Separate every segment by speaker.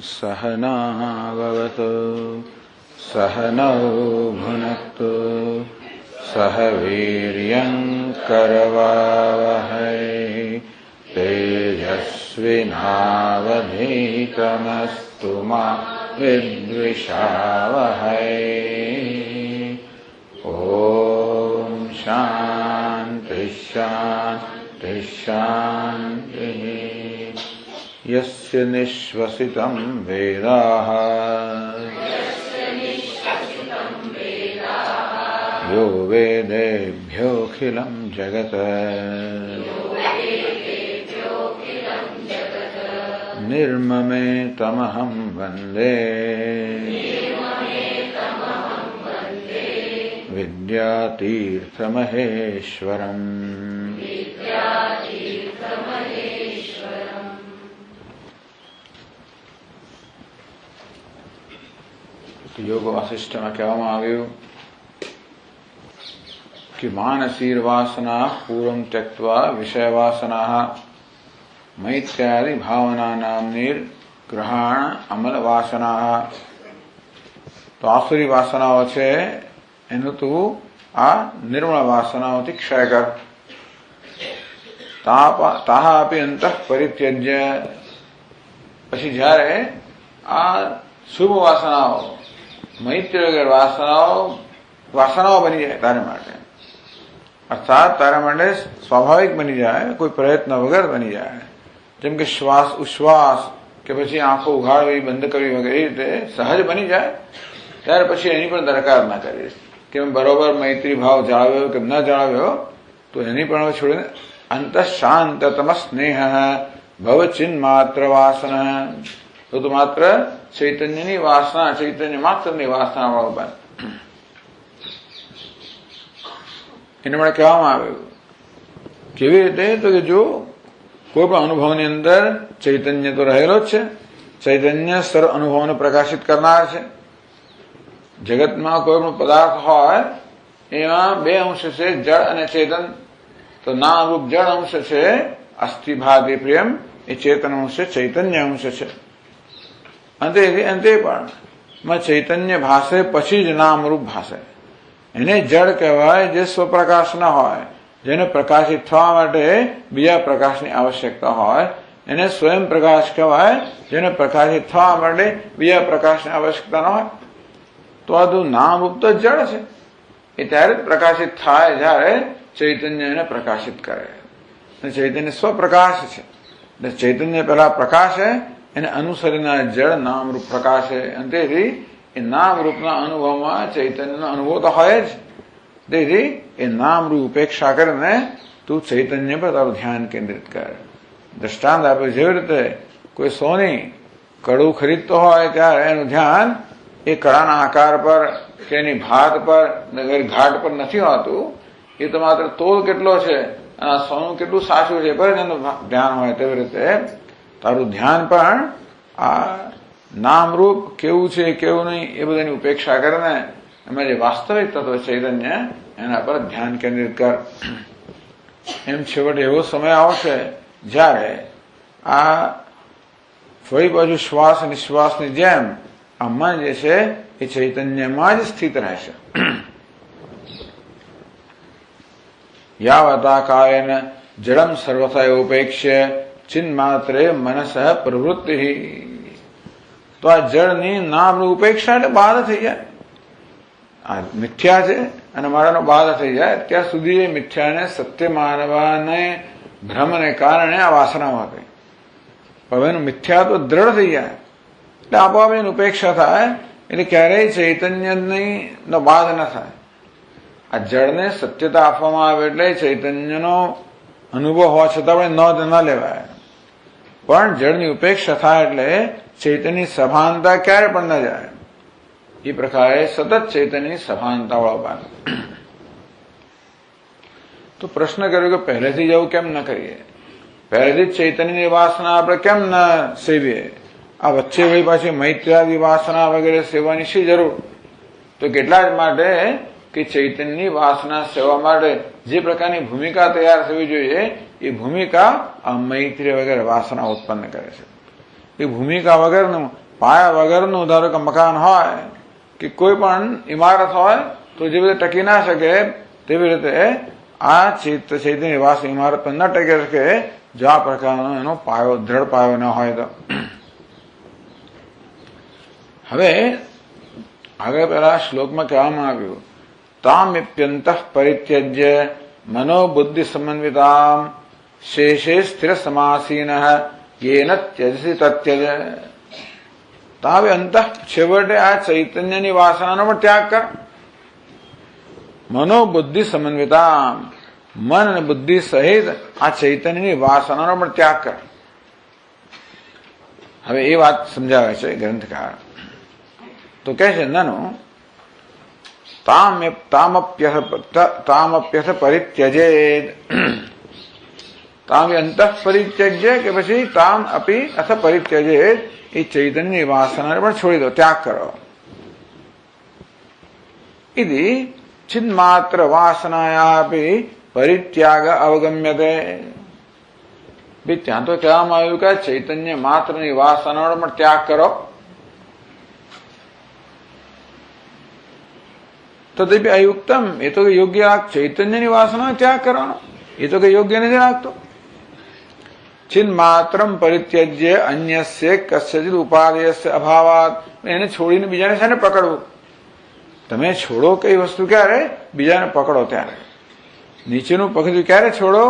Speaker 1: सहनाववतु सहनौ भुनक्तु सह वीर्यङ्करवावहै तेजस्विनावधीतमस्तु मा विद्विषावहै। ॐ शान्ति शान्ति शान्तिः। यस्य निःश्वसितं वेदाः यो वेदेभ्योऽखिलं जगत् निर्ममे तमहं वन्दे विद्यातीर्थमहेश्वरम्। योग वासिष्ठ में कहेवामां आव्युं कि मानसीर वासना पूर्वं त्यक्त्वा विषय वासना मैत्यादि भावना नामनीर ग्रहण अमल वासना। तो आसुरी वासनाओं छे एनु तू आ निर्मल वासनाओथी क्षय कर। ताहा अपि अंतः परित्यज्य। पछी ज्यारे आ शुभ वासनाओं मैत्री वगैरह वासनाओं बनी जाए तारे माटे, अर्थात तारा माटे स्वाभाविक बनी जाए, कोई प्रयत्न वगैरह बनी जाए। जेम के श्वास उश्वास के पछी आंखों उघाड़वी बंद करवी वगैरह रीते सहज बनी जाए त्यारे पछी एनी पण दरकार न करीए कि बरोबर मैत्री भाव जाळव्यो के न जाळव्यो तो एनी पण छोड़ीने अंतः शांततम स्नेह भवचिन्मात्र वासना। तो मात्र चैतन्यनी वासना, चैतन्य मात्रनी वासना वाळो बन। एने माटे कहेवामां आव्युं केवी रीते तो कि जो कोई पण अनुभवनी अंदर चैतन्य तो रहेलो ज छे, चैतन्य सर्व अनुभवोने प्रकाशित करनार छे। जगतमां कोई पण पदार्थ होय एमां बे अंश छे, जड़ अने चेतन। तो नाम रूप जड़ अंश छे अस्थि भाति प्रियम, ए चेतन अंश चैतन्य अंश छे। अंते पण चैतन्य भाषे पछी ज नाम रूप भाषे। एने जड़ कहेवाय जे स्वप्रकाश न होय, जेने प्रकाशित थवा माटे बीजा प्रकाशनी आवश्यकता होय। एने स्वयं प्रकाश कहेवाय जेने प्रकाशित थवा माटे बीजा प्रकाशनी आवश्यकता न होय। तो आ नाम रूप तो जड़ छे, ए त्यारे प्रकाशित थाय ज्यारे चैतन्य एने प्रकाशित करे। चैतन्य स्वप्रकाश छे, चैतन्य पहला प्रकाश है, एने अनुसरीने जड़ नाम रूप प्रकाश है। अंतेथी ए नाम रूपना अनुभवमां चैतन्यनो अनुभव तो होय ज। તેથી એ નામ રૂપ ઉપેક્ષા કરીને તું ચૈતન્ય પર તારું ધ્યાન કેન્દ્રિત કર। દ્રષ્ટાંત આપે જેવી રીતે કોઈ સોની કડું ખરીદતો હોય ત્યારે એનું ધ્યાન એ કડાના આકાર પર કે એની ભાત પર ઘાટ પર નથી હોતું, એ તો માત્ર તોલ કેટલો છે અને આ સોનું કેટલું સાચું છે પર એનું ધ્યાન હોય। તેવી રીતે તારું ધ્યાન પણ આ નામ રૂપ કેવું છે કેવું નહીં એ બધાની ઉપેક્ષા કરીને એમાં જે વાસ્તવિક તત્વ ચૈતન્ય એના પર ધ્યાન કેન્દ્રિત કર। એમ છેવટે એવો સમય આવશે જ્યારે આ ફરી પાછું શ્વાસ નિશ્વાસની જેમ આ મન જે છે એ ચૈતન્યમાં જ સ્થિત રહેશે। यावता कायेन जड़म सर्वथा उपेक्ष्य चिन्मात्रे मनसः प्रवृत्ति। तो आ जड़नी नामनी उपेक्षा એટલે બાધ થઈ જાય। આ મિથ્યા છે અને મારાનો બાધ થઈ જાય ત્યાં સુધી એ મિથ્યાને સત્ય માનવાને ભ્રમને કારણે આ વાસનાઓ આપે। હવે એનું મિથ્યા તો દ્રઢ થઈ જાય એટલે આપોઆપ એની ઉપેક્ષા થાય, એટલે ક્યારેય ચૈતન્યનો બાધ ન થાય। આ જળને સત્યતા આપવામાં આવે એટલે ચૈતન્યનો અનુભવ હોવા છતાં પણ નોંધ ન લેવાય। પણ જળની ઉપેક્ષા થાય એટલે ચૈતન્યની સભાનતા ક્યારે પણ ન જાય। એ પ્રકારે સતત ચૈતન્યની સભાનતા વાળો બાદ। તો પ્રશ્ન કર્યો કે પહેલેથી જ એવું કેમ ન કરીએ, પહેલેથી જ ચૈતન્યની વાસના આપણે કેમ ન સેવીએ, આ વચ્ચે વળી પાછી મૈત્રાદી વાસના વગેરે સેવાની શી જરૂર? તો કેટલા જ માટે કે ચૈતન્યની વાસના સેવા માટે જે પ્રકારની ભૂમિકા તૈયાર થવી જોઈએ એ ભૂમિકા આ મૈત્રી વગેરે વાસના ઉત્પન્ન કરે છે। એ ભૂમિકા વગરનું પાયા વગરનું ધારો કે મકાન હોય કે કોઈ પણ ઇમારત હોય તો જેવી રીતે ટકી ના શકે તેવી રીતે આ ચૈતન્ય નિવાસ ઇમારત પર ન ટકી શકે જો આ પ્રકારનો એનો પાયો દ્રઢ પાયો ન હોય તો. હવે આગળ પેલા શ્લોકમાં કહેવામાં આવ્યું તામ્યપ્યંત પરિત્યજ્ય મનોબુદ્ધિ સમન્વિતામ શેષે સ્થિર સમાસીન યેન ત્યજસી તત્યજ. તાવે અંત છેવટે આ ચૈતન્યની વાસનાનો પણ ત્યાગ કર. મનોબુદ્ધિ સમન્વિતામ મન અને બુદ્ધિ સહિત આ ચૈતન્યની વાસનાનો પણ ત્યાગ કર. હવે એ વાત સમજાવે છે ગ્રંથકાર. તો કહે છે નનો તામપ્યથ પરિત્યજેત. તામ અંત પરિત્યજ્ય કે પછી તામ અપી અથ પરિત્યજેત. એ ચૈતન્યની વાસનાને પણ છોડી દો, ત્યાગ કરો. ઇતિ ચિન્માત્ર વાસનાયાપી પરિત્યાગ અવગમ્યતે. ત્યાં તો કહેવામાં આવ્યું કે ચૈતન્ય માત્રની વાસનાનો પણ ત્યાગ કરો. તદપી અયુક્તમ, એ તો યોગ્ય ચૈતન્યની વાસના ત્યાગ કરવાનો એ તો કઈ યોગ્ય નથી લાગતો. ચિન્માત્રમ પરિત્યજ્ય અન્યસ્ય કસ્યચિદ ઉપાદેયસ્ય અભાવાત. એને છોડીને બીજાને શાને પકડવું? તમે છોડો કઈ વસ્તુ ક્યારે? બીજાને પકડો ત્યારે. નીચેનું પગથિયું ક્યારે છોડો?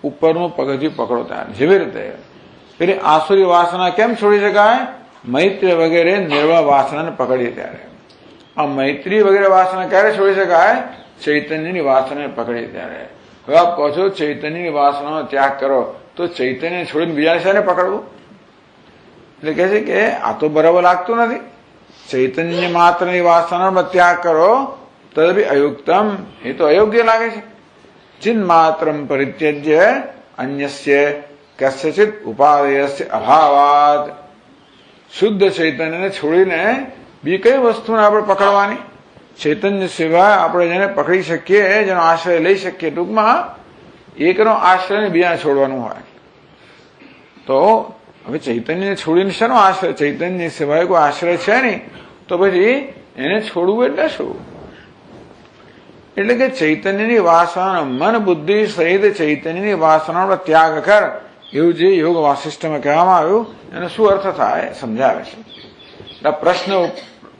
Speaker 1: ઉપરનું પગથિયું પકડો ત્યારે. જેવી રીતે પેલી આસુરી વાસના કેમ છોડી શકાય? મૈત્રી વગેરે નિર્મળ વાસનાને પકડીએ ત્યારે. આ મૈત્રી વગેરે વાસના ક્યારે છોડી શકાય? ચૈતન્યની વાસનાને પકડીએ ત્યારે. હવે આપ કહો છો ચૈતન્યની વાસનાનો ત્યાગ કરો, તો ચૈતન્ય છોડીને બીજાને શાને પકડવું? એટલે કહે છે કે આ તો બરાબર લાગતું નથી. ચૈતન્ય માત્રની વાસનાનો ત્યાગ કરો તદપી અયુક્તમ, એ તો અયોગ્ય લાગે છે. ચિન્ માત્રમ પરિત્યજ્ય અન્યસ્ય કસ્યચિત ઉપાદેયસ્ય અભાવાત. શુદ્ધ ચૈતન્યને છોડીને બી કઈ વસ્તુને આપણે પકડવાની? ચૈતન્ય સિવાય આપણે જેને પકડી શકીએ, જેનો આશ્રય લઈ શકીએ, ટૂંકમાં એકનો આશ્રય બીજાને છોડવાનું હોય. તો હવે ચૈતન્યને છોડીને શાનો આશ્રય? ચૈતન્ય સિવાય કોઈ આશ્રય છે નહીં, તો પછી એને છોડવું એટલે શું? એટલે કે ચૈતન્યની વાસના, મન બુદ્ધિ સહિત ચૈતન્યની વાસનાનો ત્યાગ કર, એવું જે યોગ વાસિષ્ઠમાં કહેવામાં આવ્યું એનો શું અર્થ થાય સમજાવે છે. પ્રશ્ન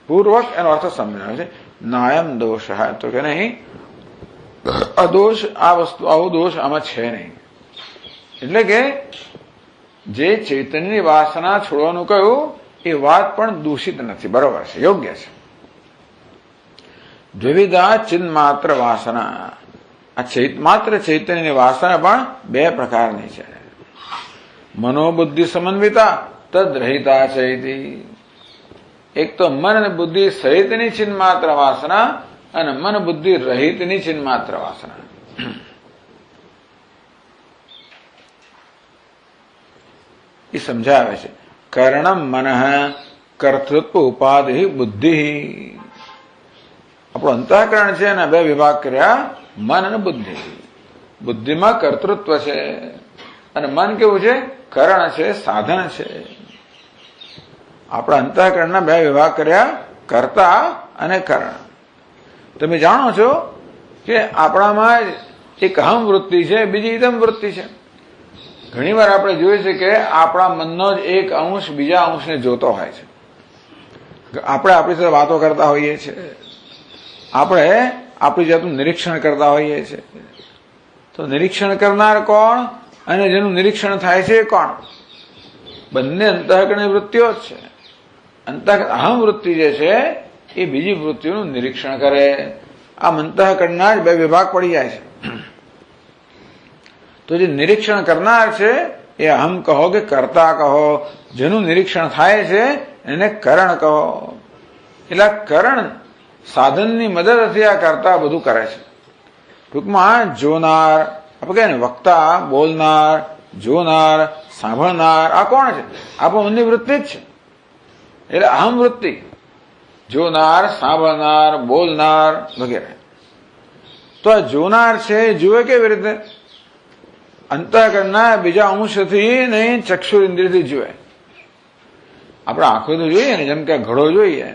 Speaker 1: પૂર્વક એનો અર્થ સમજાવે છે. નાયમ દોષ તો કે નહીં, અદોષ આ વસ્તુ, આવો દોષ આમાં છે નહીં. એટલે કે જે ચૈતન્યની વાસના છોડવાનું કહ્યું એ વાત પણ દૂષિત નથી, બરોબર છે, યોગ્ય છે. દ્વિવિધા ચિન્માત્ર વાસના. આ માત્ર ચૈતન્યની વાસના પણ બે પ્રકારની છે. મનોબુદ્ધિ સમન્વિતા તદ્રહિતા ચૈતી. એક તો મન અને બુદ્ધિ સહિતની ચિન્માત્ર વાસના અને મન બુદ્ધિ રહિતની ચિન્માત્ર વાસના. એ સમજાવે છે. કર્ણમ મન કર્તૃત્વ ઉપાધિ બુદ્ધિ. આપણું અંતઃકરણ છે એના બે વિભાગ કર્યા, મન અને બુદ્ધિ. બુદ્ધિમાં કર્તૃત્વ છે અને મન કેવું છે? કરણ છે, સાધન છે. આપણા અંતઃકરણના બે વિભાગ કર્યા, કર્તા અને કરણ. તમે જાણો છો કે આપણામાં એક અહમ વૃત્તિ છે, બીજી ઇદમ વૃત્તિ છે. ઘણી વાર આપણે જોઈએ છે કે આપણા મનનો જ એક અંશ બીજા અંશને જોતો હોય છે. આપણે આપણી સાથે વાતો કરતા હોઈએ છીએ, આપણે આપણી જાતનું નિરીક્ષણ કરતા હોઈએ છીએ. તો નિરીક્ષણ કરનાર કોણ અને જેનું નિરીક્ષણ થાય છે એ કોણ? બંને અંતઃકરણની વૃત્તિઓ જ છે. અહમ વૃત્તિ જે છે એ બીજી વૃત્તિઓનું નિરીક્ષણ કરે. આ અંતઃકરણના જ બે વિભાગ પડી જાય છે. તો જે નિરીક્ષણ કરનાર છે એ અહમ કહો કે કર્તા કહો, જેનું નિરીક્ષણ થાય છે એને કરણ કહો. એટલે કરણ સાધનની મદદથી આ કર્તા બધું કરે છે. ટૂંકમાં જોનાર, આપણે કહે ને વક્તા, બોલનાર, જોનાર, સાંભળનાર, આ કોણ છે? આપણું મનની વૃત્તિ જ છે. એટલે અહમ વૃત્તિ, જોનાર, સાંભળનાર, બોલનાર વગેરે. તો આ જોનાર છે જુએ કેવી રીતે? અંતઃકરણના બીજા અંશથી નહીં, ચક્ષુ ઇન્દ્રિયથી જુએ. આપણે આંખો તો જોઈએ ને, જેમ કે ઘડો જોઈએ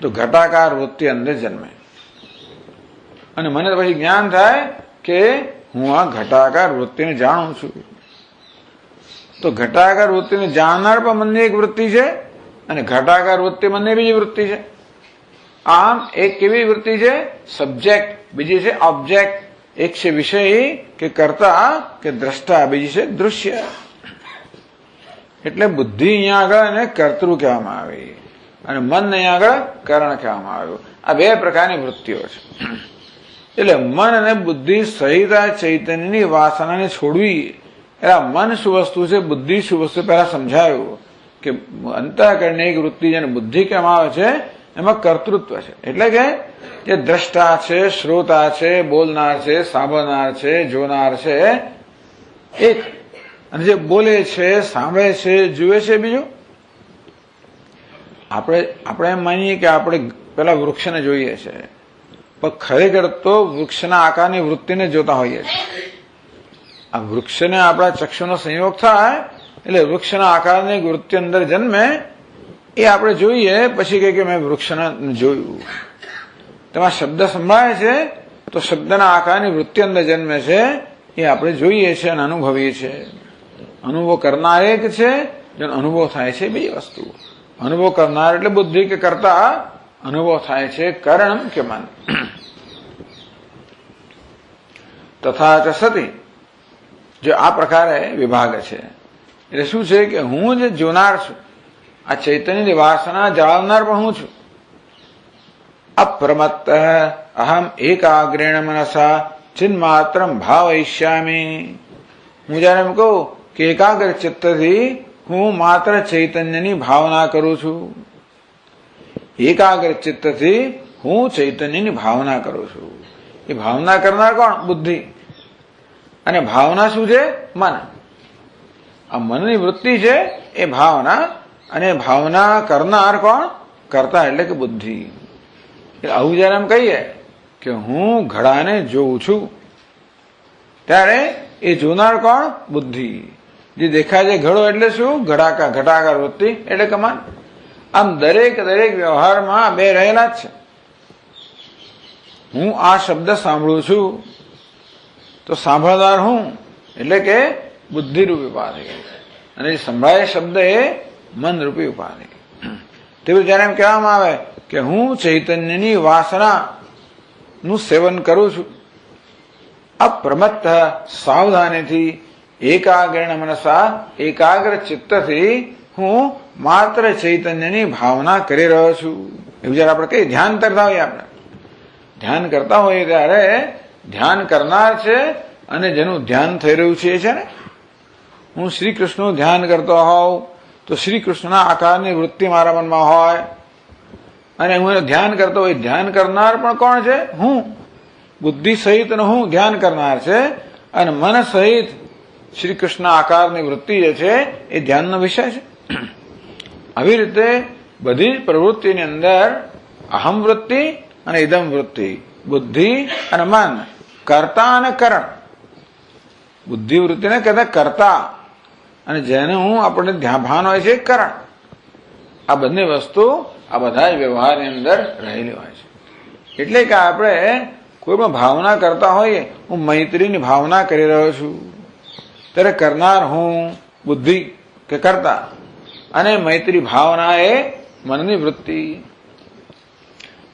Speaker 1: તો ઘટાકાર વૃત્તિ અંદર જન્મે અને મને પછી જ્ઞાન થાય કે હું આ ઘટાકાર વૃત્તિને જાણું છું. તો ઘટાકાર વૃત્તિને જાણનાર પણ મનની એક વૃત્તિ છે અને ઘટાકાર વૃત્તિ મનની બીજી વૃત્તિ છે. આમ એક કેવી વૃત્તિ છે? સબ્જેક્ટ, બીજી છે ઓબ્જેક્ટ. એક છે વિષય કે કર્તા કે દ્રષ્ટા, બીજી છે દૃશ્ય. એટલે બુદ્ધિ અહીંયા આગળ એને કર્તૃ કહેવામાં આવી અને મન અહીંયા આગળ કરણ કહેવામાં આવ્યું. આ બે પ્રકારની વૃત્તિઓ છે. એટલે મન અને બુદ્ધિ સહિત આ ચૈતન્યની વાસનાને છોડવી. એટલે મન શું વસ્તુ છે, બુદ્ધિ શું વસ્તુ, પહેલા સમજાયું કે અંતઃકરણની એક વૃત્તિ જેને બુદ્ધિ કહેવામાં આવે છે એમાં કર્તૃત્વ છે. એટલે કે જે દ્રષ્ટા છે, શ્રોતા છે, બોલનાર છે, સાંભળનાર છે, જોનાર છે એક, અને જે બોલે છે, સાંભળે છે, જુએ છે બીજું. આપણે એમ માનીએ કે આપણે પેલા વૃક્ષને જોઈએ છે, પણ ખરેખર તો વૃક્ષના આકારની વૃત્તિને જોતા હોઈએ છીએ. આ વૃક્ષને આપણા ચક્ષુનો સંયોગ થાય એટલે વૃક્ષના આકારની વૃત્તિ અંદર જન્મે, એ આપણે જોઈએ પછી કહે કે મેં વૃક્ષને જોયું. તેમાં શબ્દ સંભળાય છે તો શબ્દના આકારની વૃત્તિ અંદર જન્મે છે, એ આપણે જોઈએ છીએ અને અનુભવીએ છીએ. અનુભવ કરનાર એક છે, જેનો અનુભવ થાય છે બીજી વસ્તુ. અનુભવ કરનાર એટલે બુદ્ધિ કે કરતા, અનુભવ થાય છે કરણ કે મન. તથા ચ સતી, જો આ પ્રકારે વિભાગ છે એટલે શું છે કે હું જે જોનાર છું, આ ચૈતન્યની વાસના જાળવનાર પણ હું છું. અપ્રમત્ત અહમ એકાગ્રેણ મનસા ચિન્માત્રમ ભાવયિષ્યામિ. હું જયારે એમ કહું કે એકાગ્ર ચિત્તથી હું માત્ર ચૈતન્યની ભાવના કરું છું. એકાગ્ર ચિત્તથી હું ચૈતન્યની ભાવના કરું છું. એ ભાવના કરનાર કોણ? બુદ્ધિ. અને ભાવના શું છે? મન. આ મનની વૃત્તિ છે એ ભાવના, અને ભાવના કરનાર કોણ? કરતા એટલે કે બુદ્ધિ. એટલે આવું જયારે એમ કહીએ કે હું ઘડાને જોઉં છું, ત્યારે એ જોનાર કોણ? બુદ્ધિ. જે દેખાય છે ઘડો એટલે શું? ઘટાકાર વૃત્તિ એટલે કે મન. આમ દરેક વ્યવહારમાં બે રહેલા જ છે. હું આ શબ્દ સાંભળું છું તો સાંભળનાર હું એટલે કે બુદ્ધિરૂપી ઉપાધિ, અને જે સંભળાય શબ્દ એ મનરૂપી ઉપાધિ. તેવું જયારે એમ કહેવામાં આવે કે હું ચૈતન્યની વાસનાનું સેવન કરું છું, અપ્રમત્ત સાવધાનીથી એકાગ્રેણ મનસા એકાગ્ર ચિત્તથી હું માત્ર ચૈતન્યની ભાવના કરી રહ્યો છું. એવું જયારે આપણે કઈ ધ્યાન કરતા હોઈએ, આપણે ધ્યાન કરતા હોઈએ ત્યારે ધ્યાન કરનાર છે અને જેનું ધ્યાન થઈ રહ્યું છે એ છે ને. હું શ્રી કૃષ્ણનું ધ્યાન કરતો હોઉં તો શ્રી કૃષ્ણના આકારની વૃત્તિ મારા મનમાં હોય, અને હું એનું ધ્યાન કરતો હોય, ધ્યાન કરનાર પણ કોણ છે? હું. બુદ્ધિ સહિત હું ધ્યાન કરનાર છે, અને મન સહિત શ્રી કૃષ્ણ આકારની વૃત્તિ જે છે એ ધ્યાનનો વિષય છે. આવી રીતે બધી જ પ્રવૃત્તિની અંદર અહમ વૃત્તિ અને ઇદમ વૃત્તિ, બુદ્ધિ અને મન, કર્તા અને કરણ. બુદ્ધિ વૃત્તિને કહેતા કર્તા, અને જેને હું આપણને ભાન હોય છે કરણ. આ બંને વસ્તુ આ બધા જ વ્યવહારની અંદર રહેલી હોય છે. એટલે કે આપણે કોઈ પણ ભાવના કરતા હોઈએ, હું મૈત્રીની ભાવના કરી રહ્યો છું, ત્યારે કરનાર હું બુદ્ધિ કે કરતા, અને મૈત્રી ભાવના એ મનની વૃત્તિ.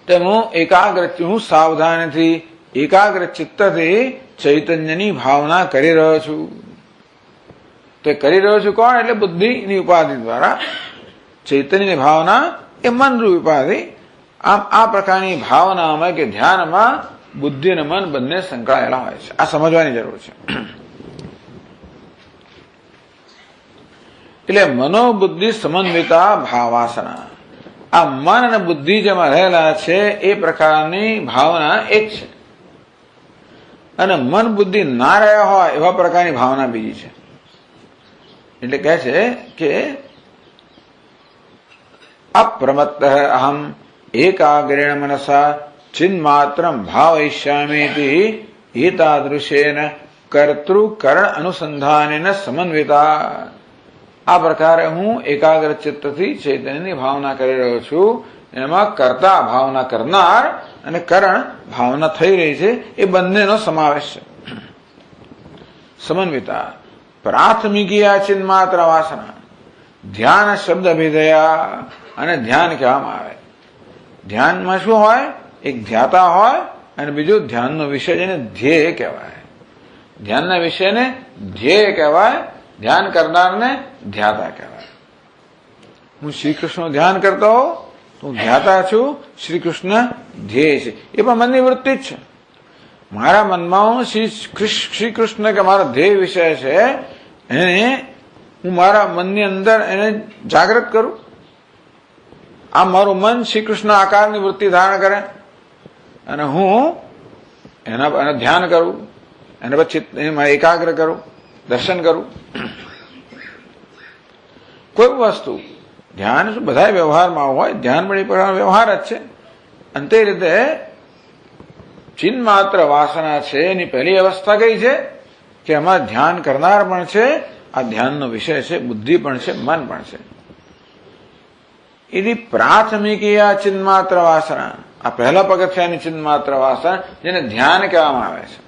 Speaker 1: તેમ હું એકાગ્ર, હું સાવધાનથી એકાગ્ર ચિત્તથી ચૈતન્યની ભાવના કરી રહ્યો છું. તો કરી રહ્યો છું કોણ? એટલે બુદ્ધિની ઉપાધિ દ્વારા. ચૈતન્યની ભાવના એ મનરૂપ ઉપાધિ. આમ આ પ્રકારની ભાવનામાં કે ધ્યાનમાં બુદ્ધિ અને મન બંને સંકળાયેલા હોય છે. આ સમજવાની જરૂર છે. એટલે મનોબુદ્ધિ સમન્વિતા ભાવાસના. આ મન અને બુદ્ધિ જેમાં રહેલા છે એ પ્રકારની ભાવના એક છે, અને મન બુદ્ધિ ના રહ્યા હોય એવા પ્રકારની ભાવના બીજી છે. એટલે કહે છે કે અપ્રમત્ત અહમ એકાગ્રેણ મનસા ચિન્માત્રમ ભાવયિષ્યામિતિ એતાદૃશેન કર્તૃ કરણ અનુસંધાનેન સમન્વિતા. આ પ્રકારે હું એકાગ્ર ચિત્તથી ચૈતન્યની ભાવના કરી રહ્યો છું. એમાં કર્તા ભાવના કરનાર અને કરણ ભાવના થઈ રહી છે એ બંનેનો સમાવેશ છે. સમન્વિતા પ્રાથમિકી આ ચિન્માત્ર વાસના ધ્યાન શબ્દ અભિધયા અને ધ્યાન કહેવામાં આવે. ધ્યાનમાં શું હોય? એક ધ્યાતા હોય અને બીજું ધ્યાનનો વિષય જેને ધ્યેય કહેવાય. ધ્યાનના વિષયને ધ્યેય કહેવાય, ધ્યાન કરનારને ધ્યાતા કહેવાય. હું શ્રી કૃષ્ણ ધ્યાન કરતો હોઉં તો હું ધ્યાતા છું, શ્રી કૃષ્ણ ધ્યેય છે. એ પણ મનની વૃત્તિ જ છે. મારા મનમાં હું શ્રી કૃષ્ણ કે મારો ધ્યેય વિષય છે એને હું મારા મનની અંદર એને જાગૃત કરું. આ મારું મન શ્રી કૃષ્ણ આકારની વૃત્તિ ધારણ કરે અને હું એના ધ્યાન કરું, એના પછી એમાં એકાગ્ર કરું, દર્શન કરું. કોઈ વસ્તુ ધ્યાન શું બધા વ્યવહારમાં હોય, ધ્યાન પણ એક પ્રકારનો વ્યવહાર જ છે. અને તે રીતે ચિન્માત્ર વાસના છે એની પહેલી અવસ્થા કઈ છે કે એમાં ધ્યાન કરનાર પણ છે, આ ધ્યાનનો વિષય છે, બુદ્ધિ પણ છે, મન પણ છે. એની પ્રાથમિકી આ ચિન્માત્ર વાસના, આ પહેલા પગથિયાની ચિન્માત્ર વાસના જેને ધ્યાન કહેવામાં આવે છે.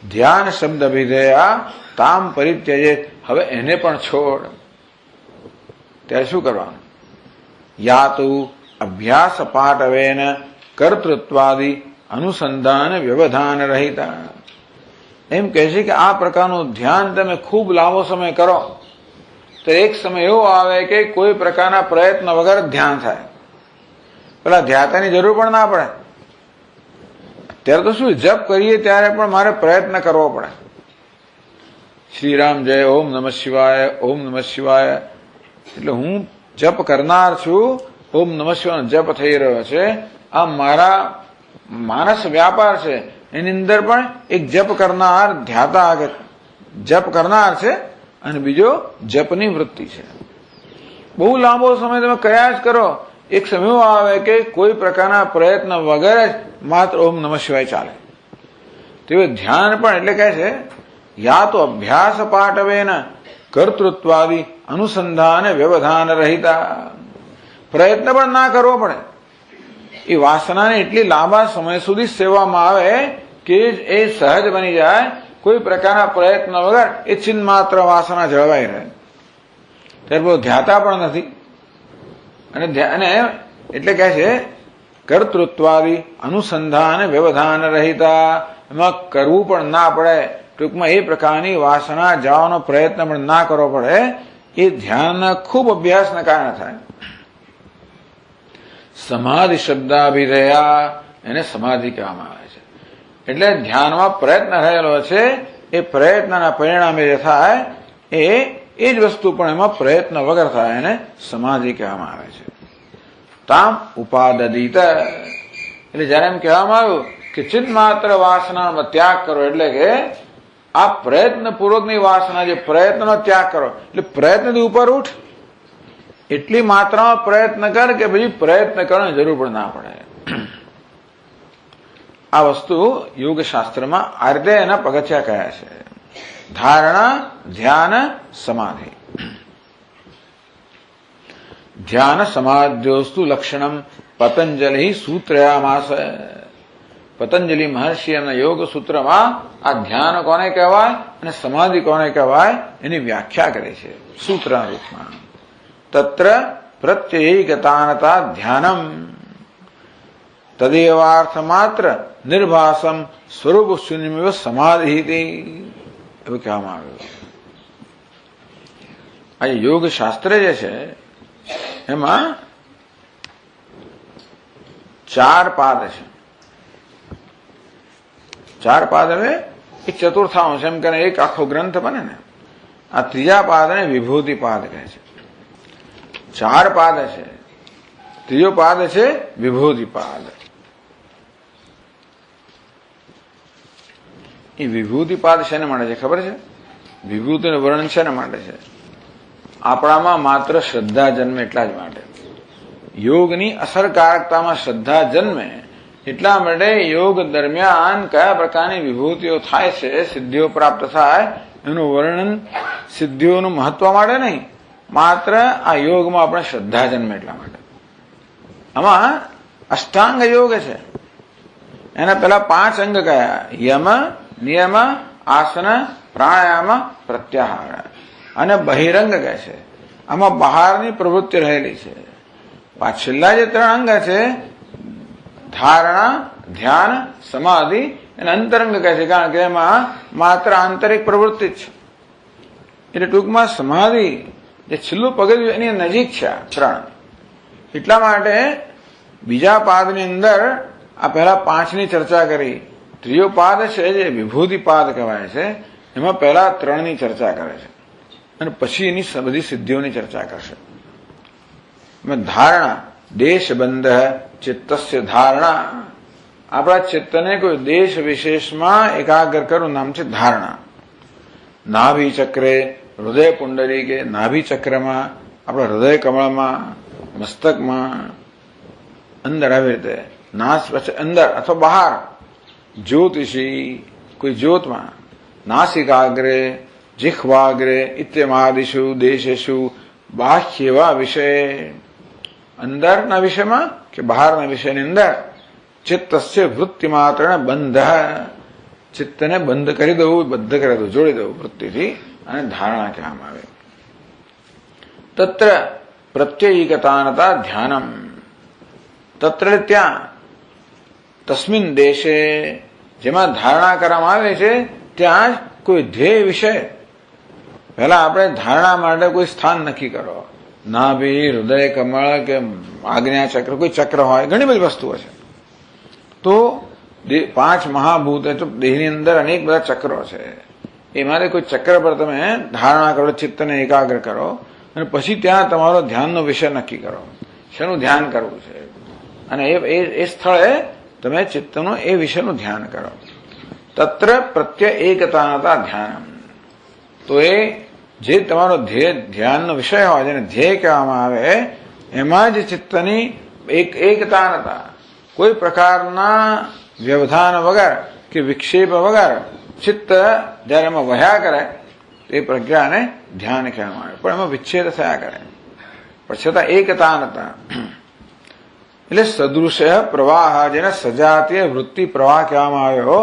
Speaker 1: ધ્યાન શબ્દ અભિધેયા તામ પરિત્યજે. હવે એને પણ છોડ. ત્યારે શું કરવાનું? યા તો અભ્યાસ પાટવેન કર્તૃત્વાદિ અનુસંધાન વ્યવધાન રહિતા. એમ કહે છે કે આ પ્રકારનું ધ્યાન તમે ખૂબ લાંબો સમય કરો તો એક સમય એવો આવે કે કોઈ પ્રકારના પ્રયત્ન વગર ધ્યાન થાય. પેલા ધ્યાતાની જરૂર પણ ના પડે. ત્યારે તો શું જપ કરીએ ત્યારે પણ મારે પ્રયત્ન કરવો પડે. શ્રીરામ જય, ઓમ નમઃ શિવાય, ઓમ નમઃ શિવાય. એટલે હું જપ કરનાર છું, ઓમ નમઃ શિવાય જપ થઈ રહ્યો છે. આ મારા માનસ વ્યાપાર છે, એની અંદર પણ એક જપ કરનાર ધ્યાતા જપ કરનાર છે અને બીજો જપની વૃત્તિ છે. બહુ લાંબો સમય તમે કર્યા જ કરો, એક સમય આવે કે કોઈ પ્રકારના પ્રયત્ન વગર જ માત્ર ઓમ નમઃ શિવાય ચાલે. તેવું ધ્યાન પણ એટલે કહે છે યા તો અભ્યાસ પાટવેન કર્તૃત્વાદિ અનુસંધાન વ્યવધાન રહિતા. પ્રયત્ન પણ ના કરવો પડે. એ વાસનાને એટલી લાંબા સમય સુધી સેવામાં આવે કે એ સહજ બની જાય. કોઈ પ્રકારના પ્રયત્ન વગર એ ચિન્માત્ર વાસના જળવાઈ રહે. ત્યારે બહુ ધ્યાતા પણ નથી. અને એટલે કહે છે કર્તૃત્વાદિ અનુસંધાન વ્યવધાન રહિતા. એમાં કરવું પણ ના પડે. ટૂંકમાં એ પ્રકારની વાસના જવાનો પ્રયત્ન પણ ના કરવો પડે. એ ધ્યાન ખૂબ અભ્યાસના કારણે થાય. સમાધિ શબ્દાભિધેયા એને સમાધિ કહેવામાં આવે છે. એટલે ધ્યાનમાં પ્રયત્ન રહેલો છે, એ પ્રયત્નના પરિણામે જે થાય એ જ વસ્તુ પણ એમાં પ્રયત્ન વગર થાય એને સમાધિ કહેવામાં આવે છે. તામ ઉપાદિત. એટલે જયારે એમ કહેવામાં આવ્યું કે ચિન્માત્ર વાસનાનો ત્યાગ કરો, એટલે કે આ પ્રયત્ન પૂર્વકની વાસના, જે પ્રયત્નનો ત્યાગ કરો, એટલે પ્રયત્નથી ઉપર ઉઠ. એટલી માત્રામાં પ્રયત્ન કર કે પછી પ્રયત્ન કરવાની જરૂર પણ ના પડે. આ વસ્તુ યોગશાસ્ત્રમાં આ રીતે એના પગથિયા કયા છે: ધારણા, ધ્યાન, સમાધિ. ધ્યાન સમાધ્યોસ્તુ લક્ષણમ પતંજલિ સૂત્રયામાસ. પતંજલિ મહર્ષિ એમના યોગ સૂત્રમાં આ ધ્યાન કોને કહેવાય અને સમાધિ કોને કહેવાય એની વ્યાખ્યા કરે છે સૂત્રના રૂપમાં. તત્ર પ્રત્યયિકતાનતા ધ્યાનમ તદેવાર્થ માત્ર નિર્ભાસમ સ્વરૂપ શૂન્યમેવ સમાધિ એવું કહેવામાં આવ્યું. આ યોગ શાસ્ત્ર જે છે એમાં 4 પાદ છે. 4 પાદ હવે એક ચતુર્થાંશ એમ કરીને એક આખો ગ્રંથ બને ને. આ ત્રીજા પાદને વિભૂતિ પાદ કહે છે. 4 પાદ છે. ત્રીજો પાદ છે વિભૂતિ પાદ. એ વિભૂતિ પાદ શેને માટે છે ખબર છે? વિભૂતિનું વર્ણન શેને માટે છે? આપણામાં માત્ર શ્રદ્ધા જન્મે એટલા જ માટે. યોગની અસરકારકતામાં શ્રદ્ધા જન્મે એટલા માટે યોગ દરમિયાન કયા પ્રકારની વિભૂતિઓ થાય છે, સિદ્ધિઓ પ્રાપ્ત થાય એનું વર્ણન સિદ્ધિઓનું મહત્વ માટે નહીં, માત્ર આ યોગમાં આપણે શ્રદ્ધા જન્મે એટલા માટે. આમાં અષ્ટાંગ યોગ છે. એના પેલા 5 અંગ કયા? યમ, નિયમ, આસન, પ્રાણાયામ, પ્રત્યાહાર અને બહિરંગ કહે છે. આમાં બહારની પ્રવૃત્તિ રહેલી છે. છેલ્લા જે 3 અંગ છે, ધારણા, ધ્યાન, સમાધિ અને અંતરંગ કહે છે, કારણ કે એમાં માત્ર આંતરિક પ્રવૃત્તિ જ છે. એટલે ટૂંકમાં સમાધિ જે છેલ્લું પગથિયું એની નજીક છે 3. એટલા માટે બીજા પાદની અંદર આ પહેલા 5ની ચર્ચા કરી. ત્રીજો પાદ છે જે વિભૂતિ પાદ કહેવાય છે, એમાં પહેલા 3ની ચર્ચા કરે છે અને પછી એની બધી સિદ્ધિઓની ચર્ચા કરશે. ધારણા, દેશબંધ ચિત્તસ્ય ધારણા. આપણા ચિત્તને કોઈ દેશ વિશેષમાં એકાગ્ર કરવું નામ છે ધારણા. નાભી ચક્રે, હૃદય પુંડરી કે નાભી ચક્રમાં, આપણા હૃદય કમળમાં, મસ્તકમાં, અંદર આવી રીતે નાસ પછી અંદર અથવા બહાર, જ્યોતિષી કોઈ જ્યોતમાં, નાસિકાગ્રે, જિહ્વાગ્રે ઇત્યમાદિષુ દેશેષુ બાહ્યવા વિષય. અંદરના વિષયમાં કે બહારના વિષયની અંદર ચિત્તસ્ય વૃત્તિ માત્ર બંધ. ચિત્તને બંધ કરી દઉં, બદ્ધ કરી દઉં, જોડી દઉં વૃત્તિથી, અને ધારણા કહેવામાં આવે. તત્ર પ્રત્યયિકતાનતા ધ્યાનમ. તત્ર ત્યાં, તસ્મિન દેશે, જેમાં ધારણા કરવામાં આવે છે ત્યાં કોઈ ધ્યેય વિષય. પહેલા આપણે ધારણા માટે કોઈ સ્થાન નક્કી કરો. નાભી, હૃદય કમળ કે આજ્ઞા ચક્ર, કોઈ ચક્ર હોય, ઘણી બધી વસ્તુઓ છે. તો 5 મહાભૂત દેહની અંદર અનેક બધા ચક્રો છે. એમાંથી કોઈ ચક્ર પર તમે ધારણા કરો, ચિત્તને એકાગ્ર કરો અને પછી ત્યાં તમારો ધ્યાનનો વિષય નક્કી કરો, શેનું ધ્યાન કરવું છે, અને એ સ્થળે તમે ચિત્તનું એ વિષયનું ધ્યાન કરો. તત્ર પ્રત્ય એકતાનતા ધ્યાન. તો એ જે તમારો ધ્યાનનો વિષય હોય, જેને ધ્યેય કહેવામાં આવે, એમાં જ ચિત્તની એકતાનતા, કોઈ પ્રકારના વ્યવધાન વગર કે વિક્ષેપ વગર ચિત્ત જયારે એમાં વહ્યા કરે તે પ્રજ્ઞાને ધ્યાન કહેવામાં આવે. પણ એમાં વિચ્છેદ થયા કરે, પણ છતાં એકતાનતા. એટલે સદૃશ્ય પ્રવાહ, જેને સજાતીય વૃત્તિ પ્રવાહ કહેવામાં આવ્યો,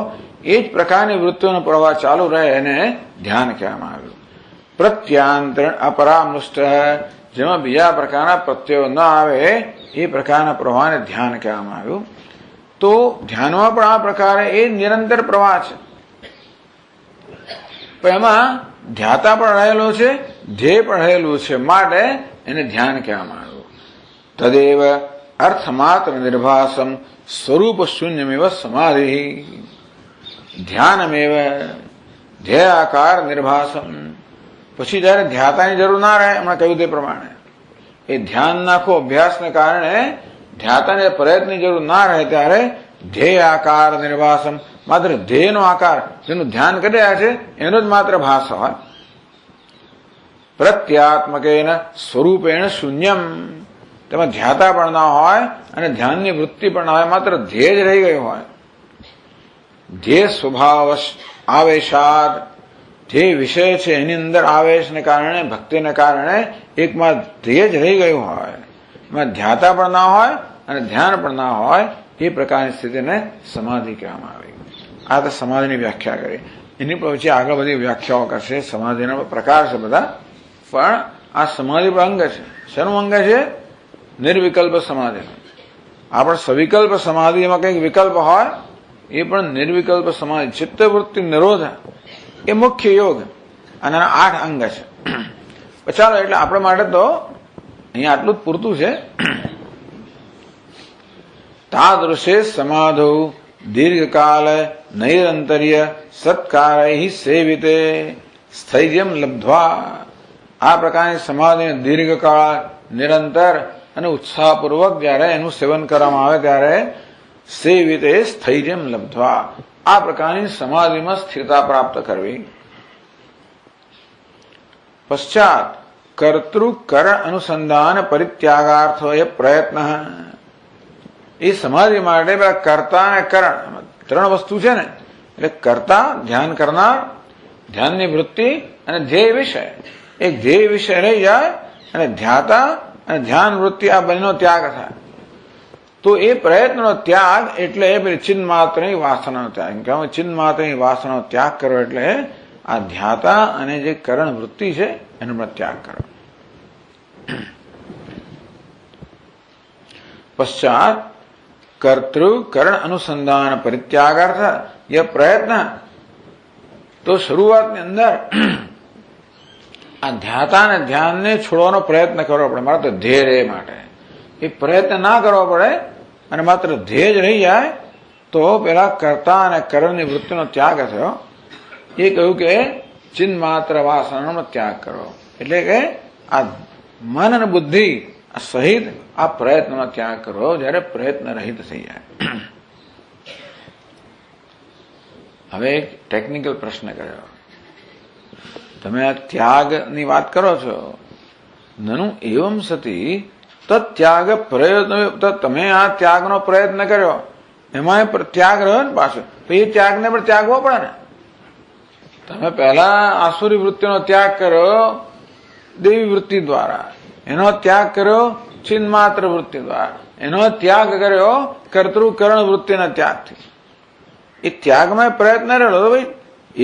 Speaker 1: એ જ પ્રકારની વૃત્તિઓનો પ્રવાહ ચાલુ રહે એને ધ્યાન કહેવામાં આવ્યું. પ્રત્યાંતરણ અપરામૃષ્ટ, જેમાં બીજા પ્રકારના પ્રત્યયો ન આવે એ પ્રકારના પ્રવાહને ધ્યાન કહેવામાં આવ્યું. તો ધ્યાનમાં પણ આ પ્રકારે એ નિરંતર પ્રવાહ છે, પણ એમાં ધ્યાતા પણ રહેલો છે, ધ્યેય પણ રહેલું છે, માટે એને ધ્યાન કહેવામાં આવ્યું. તદેવ અર્થમાત્ર નિર્ભાસમ સ્વરૂપ શૂન્યમેવ સમાધિ. ધ્યાનમેવ ધ્યેયાકાર નિર્ભાસમ. પછી જયારે ધ્યાતાની જરૂર ના રહે, હમણાં કહ્યું તે પ્રમાણે, એ ધ્યાન નાખો અભ્યાસને કારણે ધ્યાતાને પ્રયત્નની જરૂર ના રહે ત્યારે ધ્યેય આકાર નિર્વાસમ, માત્ર ધ્યેયનો આકાર જેનું ધ્યાન કરી રહ્યા છે એનો જ માત્ર ભાસ હોય. પ્રત્યાત્મકેન સ્વરૂપેણ શૂન્યમ, તેમાં ધ્યાતા પણ ના હોય અને ધ્યાનની વૃત્તિ પણ ના હોય, માત્ર ધ્યેય જ રહી ગયું હોય. ધ્યેય સ્વભાવ આવેશાદ, જે વિષય છે એની અંદર આવેશને કારણે, ભક્તિને કારણે એકમાં ધ્યેય જ રહી ગયું હોય, એમાં ધ્યાતા પણ ના હોય અને ધ્યાન પણ ના હોય, એ પ્રકારની સ્થિતિને સમાધિ કહેવામાં આવે. આ તો સમાધિની વ્યાખ્યા કરી. એની પછી આગળ બધી વ્યાખ્યાઓ કરશે. સમાધિના પ્રકાર છે બધા, પણ આ સમાધિ પર અંગ છે. શેનું અંગ છે? નિર્વિકલ્પ સમાધિ. આપણે સવિકલ્પ સમાધિ, એમાં કંઈક વિકલ્પ હોય, એ પણ નિર્વિકલ્પ સમાધિ. ચિત્તવૃત્તિ નિરોધ એ મુખ્ય યોગ, અને 8 અંગ છે. ચાલો, એટલે આપણા માટે તો અહીંયા આટલું જ પૂરતું છે. તાદૃશે સમાધો દીર્ઘકાલ નૈરંતર્ય સત્કારૈ સેવિતે સ્થૈર્યમ લબ્ધ્વા. આ પ્રકારની સમાધિ દીર્ઘકાળ, નિરંતર અને ઉત્સાહપૂર્વક જયારે એનું સેવન કરવામાં આવે ત્યારે સેવિતે સ્થૈર્યમ લબ્ધ્વા, આ પ્રકારની સમાધિમાં સ્થિરતા પ્રાપ્ત કરવી. પશ્ચાત કર્તૃકર અનુસંધાન પરિત્યાગાર્થોય પ્રયત્ન. એ સમાધિ માટે કર્તા અને કરણ 3 વસ્તુ છે ને, એટલે કર્તા ધ્યાન કરનાર, ધ્યાનની વૃત્તિ અને ધ્યેય વિષય. એક ધ્યેય વિષય રહી જાય અને ધ્યાતા અને ધ્યાન વૃત્તિ આ બંનેનો ત્યાગ થાય. તો એ પ્રયત્નનો ત્યાગ એટલે પેલી ચિન્ન માત્રની વાસનાનો ત્યાગ. કહેવાય ચિન્ન માત્રની વાસનાનો ત્યાગ કરો એટલે આ ધ્યાતા અને જે કરણ વૃત્તિ છે એનો પણ ત્યાગ કરો. પશ્ચાત કર્તૃ કરણ અનુસંધાન પરિત્યાગાર્થ ય પ્રયત્ન. તો શરૂઆતની અંદર આ ધ્યાતા અને ધ્યાનને છોડવાનો પ્રયત્ન કરવો પડે, માત્ર ધ્યેય માટે. એ પ્રયત્ન ના કરવો પડે અને માત્ર ધ્યેય જ રહી જાય તો પેલા કર્તા અને કરણની વૃત્તિનો ત્યાગ થયો. એ કહ્યું કે ચિન્ન માત્ર વાસનાનો ત્યાગ કરો, એટલે કે આ મન અને બુદ્ધિ સહિત આ પ્રયત્નનો ત્યાગ કરો જયારે પ્રયત્ન રહિત થઈ જાય. હવે એક ટેકનિકલ પ્રશ્ન કર્યો, તમે આ ત્યાગની વાત કરો છો, નનુ એવમ સતી તત્યાગ પ્રયત્ન. તમે આ ત્યાગનો પ્રયત્ન કર્યો, એમાં ત્યાગ રહ્યો ને પાછો, તો એ ત્યાગને પણ ત્યાગવો પડે ને. તમે પહેલા આસુરી વૃત્તિનો ત્યાગ કર્યો દેવી વૃત્તિ દ્વારા, એનો ત્યાગ કર્યો ચિન્ન માત્ર વૃત્તિ દ્વારા, એનો ત્યાગ કર્યો કર્તૃકરણ વૃત્તિના ત્યાગથી. એ ત્યાગમાં પ્રયત્ન રહેલો તો ભાઈ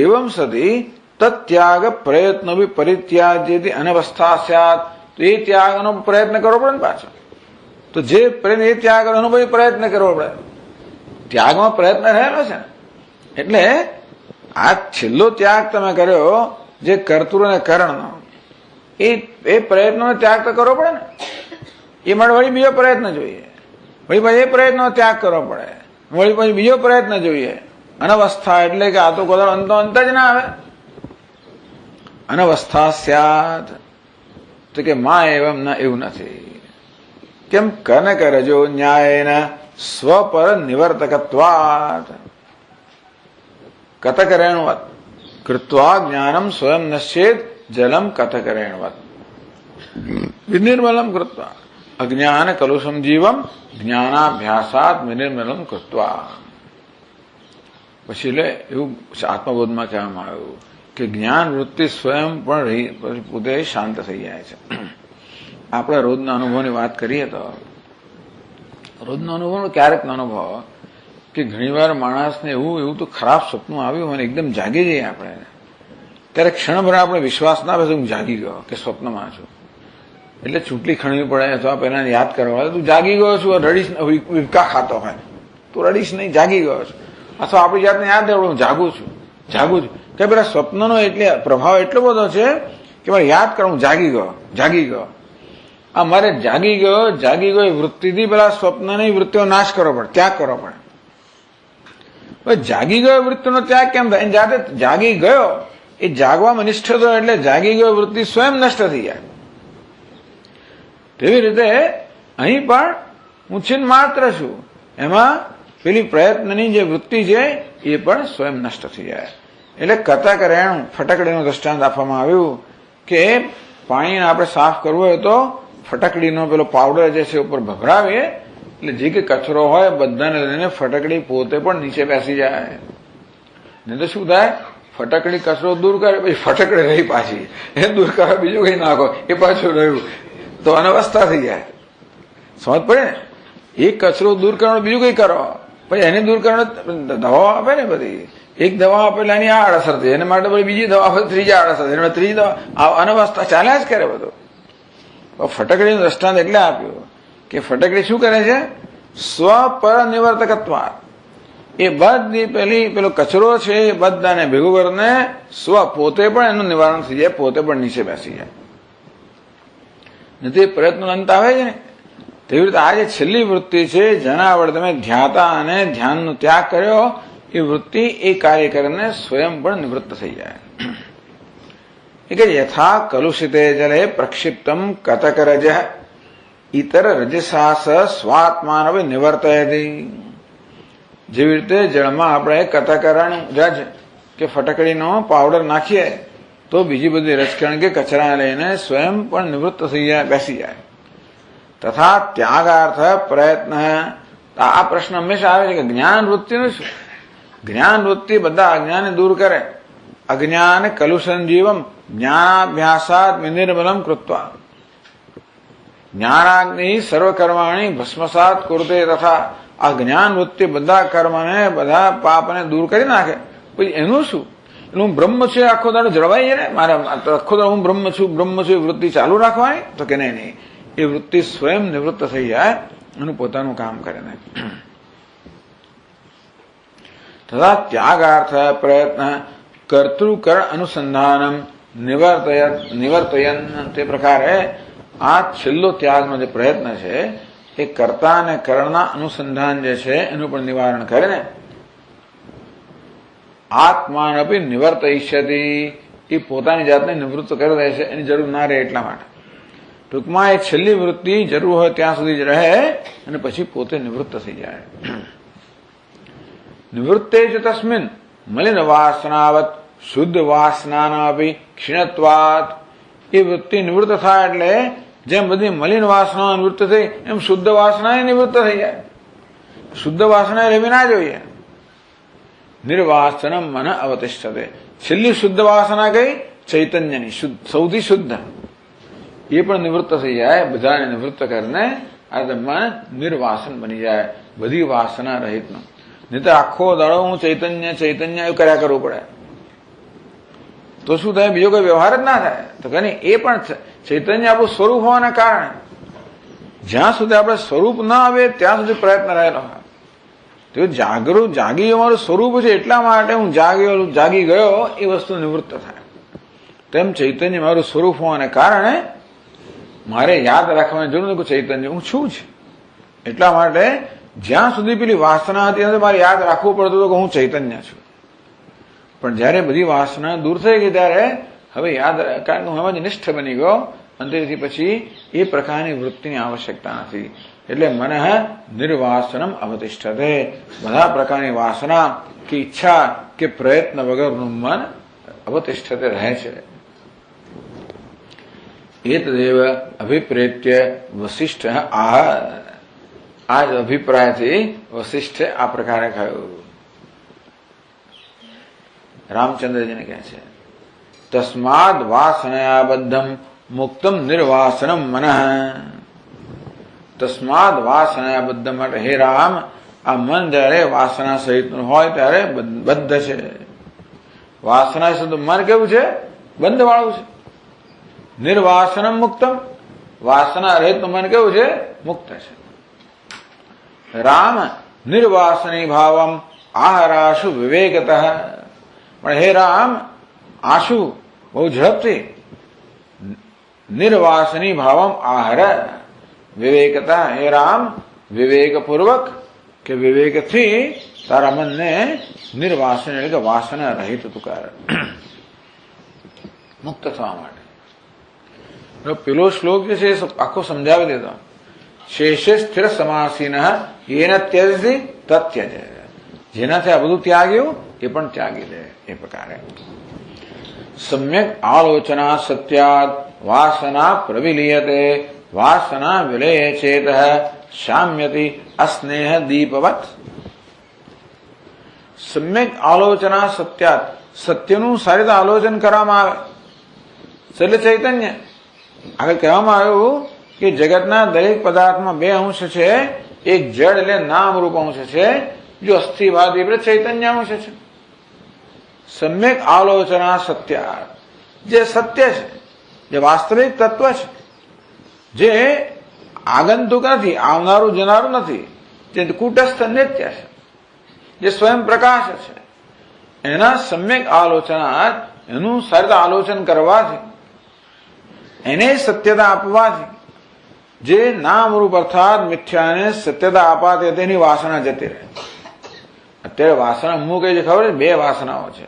Speaker 1: એવમ સદી તત્યાગ પ્રયત્ન બી પરિત્યાજ્યથી અનવસ્થા સ્યાત. તો એ ત્યાગનો પ્રયત્ન કરવો પડે ને પાછો. તો જે એ ત્યાગનો પ્રયત્ન કરવો પડે, ત્યાગમાં પ્રયત્ન રહેલો છે. એટલે આ છેલ્લો ત્યાગ તમે કર્યો જે કર્તૃ અને કરણનો, એ પ્રયત્નનો ત્યાગ તો કરવો પડે ને. એ માટે વળી બીજો પ્રયત્ન જોઈએ, વળી પછી એ પ્રયત્નનો ત્યાગ કરવો પડે, વળી પછી બીજો પ્રયત્ન જોઈએ. અનવસ્થા એટલે કે આ તો કોઈ અંત જ ના આવે. અનવસ્થા સ્યાત તો કે માં એવમ ના, એવું નથી. કેમ? કનક રજો ન્યાયના સ્વપર નિવર્તકત્વાત કથકરેણવત કૃત્વા જ્ઞાનમ સ્વયં નશ્ચેત જલમ કથકરેણવત વિનિર્મલમ કૃત્વા અજ્ઞાન કલુષમ જીવમ જ્ઞાનાભ્યાસાત વિનિર્મલમ કૃત્વા. પછી એટલે એવું આત્મબોધમાં કહેવામાં આવ્યું કે જ્ઞાન વૃત્તિ સ્વયં પણ પોતે શાંત થઈ જાય છે. આપણે રોજના અનુભવની વાત કરીએ તો રોજનો અનુભવ ક્યારેકનો અનુભવ કે ઘણીવાર માણસને એવું તો ખરાબ સપનું આવ્યું અને એકદમ જાગી જઈએ આપણે, ત્યારે ક્ષણભર આપણે વિશ્વાસ ના આવે હું જાગી ગયો કે સ્વપ્નમાં છું. એટલે ચૂંટણી ખણવી પડે અથવા પહેલા યાદ કરવા, તું જાગી ગયો છું, રડીશ, વિવકા ખાતો હોય તું રડીશ નહીં, જાગી ગયો છું. અથવા આપણી જાતને યાદ આવે હું જાગું છું કે પેલા સ્વપ્નનો એટલે પ્રભાવ એટલો બધો છે કે મારે યાદ કરો હું જાગી ગયો. આ મારે જાગી ગયો એ વૃત્તિથી પેલા સ્વપ્નની વૃત્તિનો નાશ કરવો પડે, ત્યાગ કરવો પડે. જાગી ગયો વૃત્તિનો ત્યાગ કેમ થાય? જાતે જાગી ગયો એ જાગવામાં નિષ્ઠ થયો એટલે જાગી ગયો વૃત્તિ સ્વયં નષ્ટ થઈ જાય. તેવી રીતે અહીં પણ હું ચિન્ન માત્ર છું, એમાં પેલી પ્રયત્નની જે વૃત્તિ છે એ પણ સ્વયં નષ્ટ થઈ જાય. એટલે કથકરેણ ફટકડીનું દ્રષ્ટાંત આપવામાં આવ્યું કે પાણીને આપણે સાફ કરવું હોય તો ફટકડીનો પેલો પાવડર જે છે ઉપર ભભરાવીએ એટલે જે કે કચરો હોય બધાને લઈને ફટકડી પોતે પણ નીચે બેસી જાય. નહીં તો શું થાય? ફટકડી કચરો દૂર કરે, પછી ફટકડી રહી પાછી, એ દૂર કરે બીજું કઈ નાખો એ પાછું રહ્યું, તો અનવસ્થા થઈ જાય. સમજ પડે ને? એક કચરો દૂર કરવાનો બીજું કઈ કરો, પછી એને દૂર કરવાનો દવાઓ આપે ને, બધી એક દવા આપે એટલે એની આ આડઅસર થઈ, એને માટે પછી બીજી દવા આપે ત્રીજી આડઅસર થઈ, ત્રીજી દવા, અનવસ્થા ચાલ્યા જ કરે બધું. ફટકડીનું દ્રષ્ટાંત એટલે આપ્યું કે ફટકડી શું કરે છે? સ્વપર નિવર્તકત્વ. એ બધી પેલો કચરો છે એ બધાને ભેગું કરીને સ્વ પોતે પણ એનું નિવારણ થઈ જાય, પોતે પણ નીચે બેસી જાય. નથી પ્રયત્નો અંત આવે છે ને, તેવી રીતે આ જે છેલ્લી વૃત્તિ છે જેના વડે તમે ધ્યાતા અને ધ્યાનનો ત્યાગ કર્યો, એ વૃત્તિ એ કાર્ય કરીને સ્વયં પણ નિવૃત્ત થઈ જાય. એ કે યથા કલુષિતે જલે પ્રક્ષિપ્તમ કતકરજ ઇતર રજસાસ સ્વાત્માન નિવર્તયતી. જેવી રીતે જળમાં આપણે કથકરણ રજ કે ફટકડીનો પાવડર નાખીએ તો બીજી બધી રજકરણ કે કચરા લઈને સ્વયં પણ નિવૃત્ત થઈ જાય, બેસી જાય. તથા ત્યાગાર્થ પ્રયત્ન. આ પ્રશ્ન હંમેશા આવે છે કે જ્ઞાન વૃત્તિનું શું? જ્ઞાન વૃત્તિ બધા અજ્ઞાનને દૂર કરે. અજ્ઞાન કલુષન જીવમ જ્ઞાનાભ્યાસાત વિનિર્મલમ કૃત્વા. જ્ઞાનાગ્નિ સર્વકર્માણી ભસ્મસાત કુરુતે તથા આ જ્ઞાન વૃત્તિ બધા કર્મને બધા પાપને દૂર કરી નાખે. પછી એનું શું? હું બ્રહ્મ છે આખો દાડો જળવાઈ ને મારે આખો દાડો હું બ્રહ્મ છું એ વૃત્તિ ચાલુ રાખવાની? તો કે નહીં, એ વૃત્તિ સ્વયં નિવૃત્ત થઈ જાય, એનું પોતાનું કામ કરે ને. તથા ત્યાગાર્થ પ્રયત્ન કર્તૃકર અનુસંધાનમ નિવર્તયન. તે પ્રકારે આ છેલ્લો ત્યાગનો જે પ્રયત્ન છે એ કર્તા અને કરણના અનુસંધાન જે છે એનું પણ નિવારણ કરે ને. આત્માન અપી નિવર્તયિષ્યતિ, એ પોતાની જાતને નિવૃત્ત કરી દે છે, એની જરૂર ના રહે એટલા માટે. ટૂંકમાં એ છેલ્લી વૃત્તિ જરૂર હોય ત્યાં સુધી જ રહે અને પછી પોતે નિવૃત્ત થઈ જાય. નિવૃત્તે જ તસ્મિન મલિન વાસનાવત શુદ્ધ વાસનાના અપી ક્ષીણત્વાત. એ વૃત્તિ નિવૃત્ત થાય એટલે જેમ બધી મલિન વાસનાઓ નિવૃત્ત થઈ એમ શુદ્ધ વાસના નિવૃત્ત થઈ જાય. શુદ્ધ વાસના રહેવી ના જોઈએ. નિર્વાસનમ મન અવતિષ્ઠતે. છેલ્લી શુદ્ધ વાસના કઈ? ચૈતન્યની, સૌથી શુદ્ધ. એ પણ નિવૃત્ત થઈ જાય. બધાને નિવૃત્ત કરીને આ મન નિર્વાસન બની જાય, બધી વાસના રહિતનું. નહીં તો આખો દાડો હું ચૈતન્ય એવું કર્યા કરવું પડે તો શું થાય? બીજો કોઈ વ્યવહાર જ ના થાય. તો કે નહીં, એ પણ ચૈતન્ય આપણું સ્વરૂપ હોવાના કારણે જ્યાં સુધી આપણે સ્વરૂપ ના આવે ત્યાં સુધી પ્રયત્ન રહેલો હોય. તો જાગી અમારું સ્વરૂપ છે એટલા માટે હું જાગી ગયો એ વસ્તુ નિવૃત્ત થાય. તેમ ચૈતન્ય મારું સ્વરૂપ હોવાને કારણે મારે યાદ રાખવાની જરૂર નથી કે ચૈતન્ય હું છું જ. એટલા માટે જ્યાં સુધી પેલી વાસના હતી ત્યારે મારે યાદ રાખવું પડતું હતું કે હું ચૈતન્ય છું. પણ જયારે બધી વાસના દૂર થઈ ગઈ ત્યારે હવે યાદ, કારણ કે હું એમાં જ નિષ્ઠ બની ગયો, અંતેથી પછી એ પ્રકારની વૃત્તિની આવશ્યકતા નથી. એટલે મન નિર્વાસનમ અવતિષ્ઠતે. બધા પ્રકારની વાસના કે ઈચ્છા કે પ્રયત્ન વગરનું મન અવતિષ્ઠતે રહે છે. એતદેવ અભિપ્રેત્ય વસિષ્ઠ આ જ અભિપ્રાયથી વસિષ્ઠે આ પ્રકારે કહ્યું. રામચંદ્રજીને કહે છે તસ્માદ વાસનયાબદ્ધમ મુક્તમ નિર્વાસનમ મન. તસ્માદ વાસનયાબદ્ધમ માટે હે રામ, આ મન જયારે વાસના સહિતનું હોય ત્યારે બદ્ધ છે. વાસના સહિત મન કેવું છે? બંધ વાળું છે. નિર્વાસનમ મુક્તમ, વાસના રહિત મન કેવું છે? મુક્ત છે. રામ નિર્વાસની ભાવમ આહારાશુ વિવેકતઃ. પણ હે રામ, આશુ બહુ ઝડપથી, નિર્વાસની ભાવમ આહાર વિવેકતા. હે રામ, વિવેકપૂર્વક કે વિવેકથી તારા મનને નિર્વાસન એટલે કે વાસના રહિત તું કર, મુક્ત થવા માટે. પેલો શ્લોક જે છે આખો સમજાવી દેતો. શેષે સ્થિર સમાસીન એન ત્યજતી તત્યજ. જેનાથી આ બધું ત્યાગ્યું એ પણ ત્યાગી દે. એ પ્રકારે સમ્યક આલોચના સત્યાત વાસના પ્રવિલીયતે. વાસના વિલયે ચેત શામ્યતિ અસ્નેહ દીપવત. સમ્યક આલોચના સત્યાત, સત્યનું સારી રીતે આલોચન કરવામાં આવે એટલે ચૈતન્ય. આગળ કહેવામાં આવ્યું કે જગતના દરેક પદાર્થમાં બે અંશ છે. એક જડ એટલે નામ રૂપ અંશ છે, જો અસ્થિવાદ એટલે ચૈતન્ય અંશ છે. સમ્યક આલોચના સત્યાત, જે સત્ય છે, જે વાસ્તવિક તત્વ છે, જે આગંતુક નથી, આવનારું જનારું નથી, જે કુટસ્થ નિત્ય છે, જે સ્વયં પ્રકાશ છે, એના સમ્યક આલોચના, એનું સારી આલોચન કરવાથી, એને સત્યતા આપવાથી જે નામરૂપ અર્થાત મિથ્યાને સત્યતા અપાતી તેની વાસના જતી રહે. અત્યારે વાસના હું કઈ છે ખબર છે? બે વાસનાઓ છે.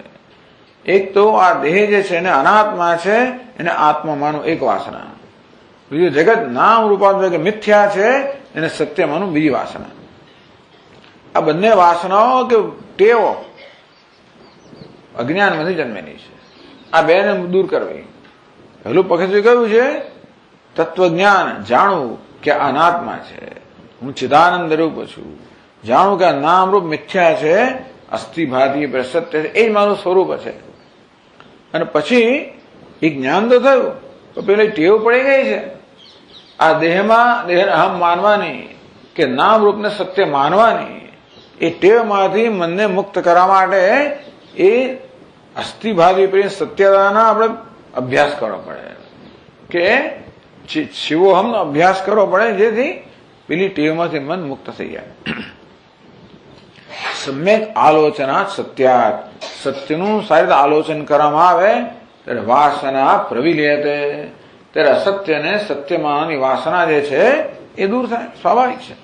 Speaker 1: એક તો આ દેહ જે છે એને અનાત્મા છે, એને આત્મામાંનું એક વાસના. બીજું જગત નામ રૂપાંતર કે મિથ્યા છે, એને સત્યમાંનું બીજી વાસના. આ બંને વાસનાઓ કે ટેવો અજ્ઞાનમાંથી જન્મેલી છે. આ બેને દૂર કરવી. પહેલું પગથિયું કયું છે? તત્વજ્ઞાન, જાણવું કે અનાત્મા છે, હું ચિદાનંદ રૂપ છું. જાણવું કે આ નામરૂપ મિથ્યા છે, અસ્થિભાતી સત્ય છે, એ જ મારું સ્વરૂપ છે. અને પછી એ જ્ઞાન તો થયું, તો પેલી ટેવ પડી ગઈ છે આ દેહમાં દેહ અહમ માનવાની કે નામ રૂપને સત્ય માનવાની એ ટેવમાંથી મનને મુક્ત કરવા માટે એ અસ્થિભાવી પ્રિય સત્યતાનો આપણે અભ્યાસ કરવો પડે કે શિવોહમનો અભ્યાસ કરવો પડે જેથી પેલી ટેવમાંથી મન મુક્ત થઈ જાય. સમ્યક આલોચના સત્યાત, સત્યનું સારી રીતે આલોચન કરવામાં આવે ત્યારે વાસના પ્રવિલીયતે, ત્યારે અસત્યને સત્યમાંની વાસના જે છે એ દૂર થાય, સ્વાભાવિક છે.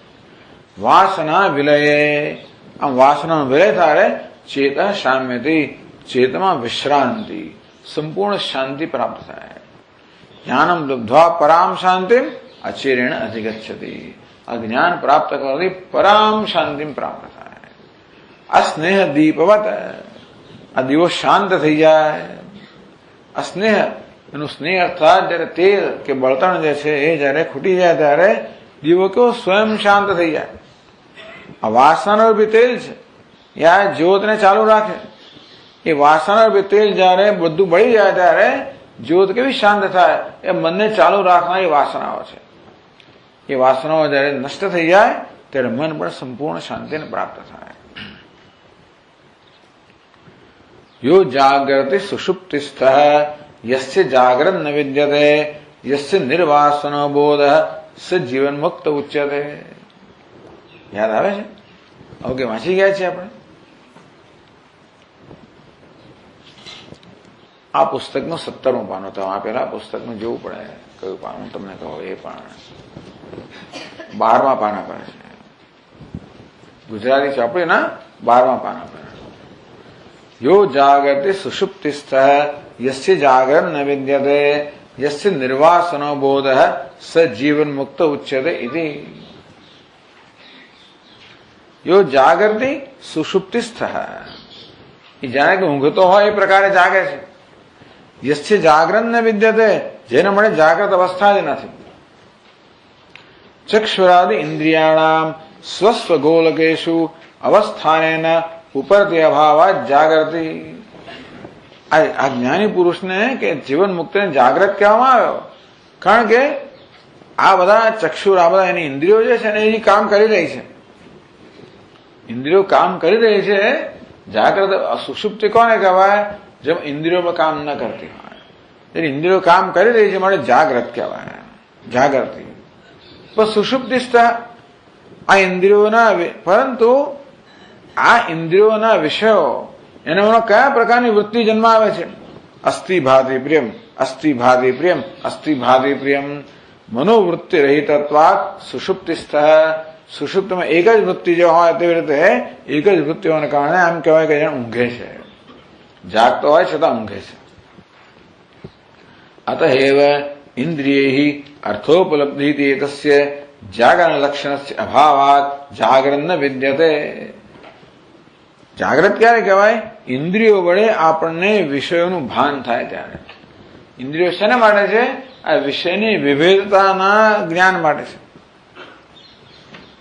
Speaker 1: વાસના વિલયે, આમ વાસનાનો વિલય થાય ચેત શામ્યતી, ચેતમાં વિશ્રાંતિ, સંપૂર્ણ શાંતિ પ્રાપ્ત થાય. જ્ઞાનમ લબ્ધ્વા પરામ શાંતિમ અચિરેણ અધિગચ્છતિ, આ જ્ઞાન પ્રાપ્ત કરવાથી પરામ શાંતિ પ્રાપ્ત થાય. અસ્નેહ દીપવત, આ દીવો શાંત થઈ જાય. અસ્નેહ એનું સ્નેહ અર્થાત જયારે તેલ કે બળતણ જે છે એ જયારે ખૂટી જાય ત્યારે દીવો કેવો સ્વયં શાંત થઈ જાય. આ વાસના રૂપી તેલ છે એ આ જ્યોતને ચાલુ રાખે. એ વાસના રૂપી તેલ જયારે બધું બળી જાય ત્યારે જ્યોત કેવી શાંત થાય, એ મનને ચાલુ રાખનારી વાસનાઓ છે. એ વાસનાઓ જયારે નષ્ટ થઈ જાય ત્યારે મન પણ સંપૂર્ણ શાંતિને પ્રાપ્ત થાય. યો જાગ્રતિ સુષુપ્તિસ્થ યસ્ય જાગ્રત ન વિદ્યતે યસ્ય નિર્વાસનો બોધ સ જીવન મુક્ત ઉચ્યતે. યાદ આવે છે? ઓકે, વાંચી ગયા છીએ આપણે. આ પુસ્તકનું 17મું પાનું તો આ પેલા પુસ્તકનું જોવું પડે કયું પાનું તમને કહો. એ પણ 12મા પાના પર છે. ગુજરાતી ચોપડીના 12મા પાના પર. યો જાગૃતિ સુષુપ્તિસ્થ યસ્ય જાગરણ ન વિદ્યતે યસ્ય નિર્વાસનો બોધ સ જીવન મુક્ત ઉચ્યતે ઇતિ. યો જાગૃતિ સુષુપ્તિસ્થ, એ જાણે કે ઊંઘતો હોય એ પ્રકારે જાગે છે. યસ્ય જાગરણ ન વિદ્યતે, જેને મળે જાગ્રત અવસ્થા જ નથી. ચક્ષુરાદિ ઇન્દ્રિયાણામ સ્વસ્વ ગોલકેશુ અવસ્થાનેન ઉપરથી અભાવાત જાગૃતિ. આ જ્ઞાની પુરુષને કે જીવન મુક્તને જાગ્રત કહેવામાં આવ્યો કારણ કે આ બધા ચક્ષુર, આ બધા એની ઇન્દ્રિયો જે છે ને એ કામ કરી રહી છે. ઇન્દ્રિયો કામ કરી રહી છે. જાગ્રત સુષુપ્તિ કોને કહેવાય? જેમ ઇન્દ્રિયો કામ ન કરતી હોય. ઇન્દ્રિયો કામ કરી રહી છે માટે જાગ્રત કહેવાય, જાગૃતિ. પણ સુષુપ્તિસ્થ આ ઇન્દ્રિયોના, પરંતુ આ ઇન્દ્રિયોના વિષયો એનામાં કયા પ્રકારની વૃત્તિ જન્મ આવે છે? અસ્થિ ભાતિ પ્રિયમ, અસ્થિ ભાતિ પ્રિયમ, અસ્થિ ભાતિ પ્રિયમ. મનોવૃત્તિ રહિતત્વાત સુષુપ્તિસ્થ, સુષુપ્તમાં એક જ વૃત્તિ જો હોય તેવી રીતે એક જ વૃત્તિ હોવાને કારણે આમ કહેવાય કે એને ઊંઘે છે. જાગતો હોય છતાં ઊંઘે છે. અતએવ ઇન્દ્રિયૈ અર્થોપલબ્ધિ એતસ્ય જાગરણ લક્ષણસ્ય અભાવાત જાગરણ ન વિદ્યતે. જાગ્રત ક્યારે કહેવાય? ઇન્દ્રિયો વડે આપણને વિષયોનું ભાન થાય ત્યારે. ઇન્દ્રિયો શેના માટે છે? આ વિષયની વિભેદતાના જ્ઞાન માટે છે.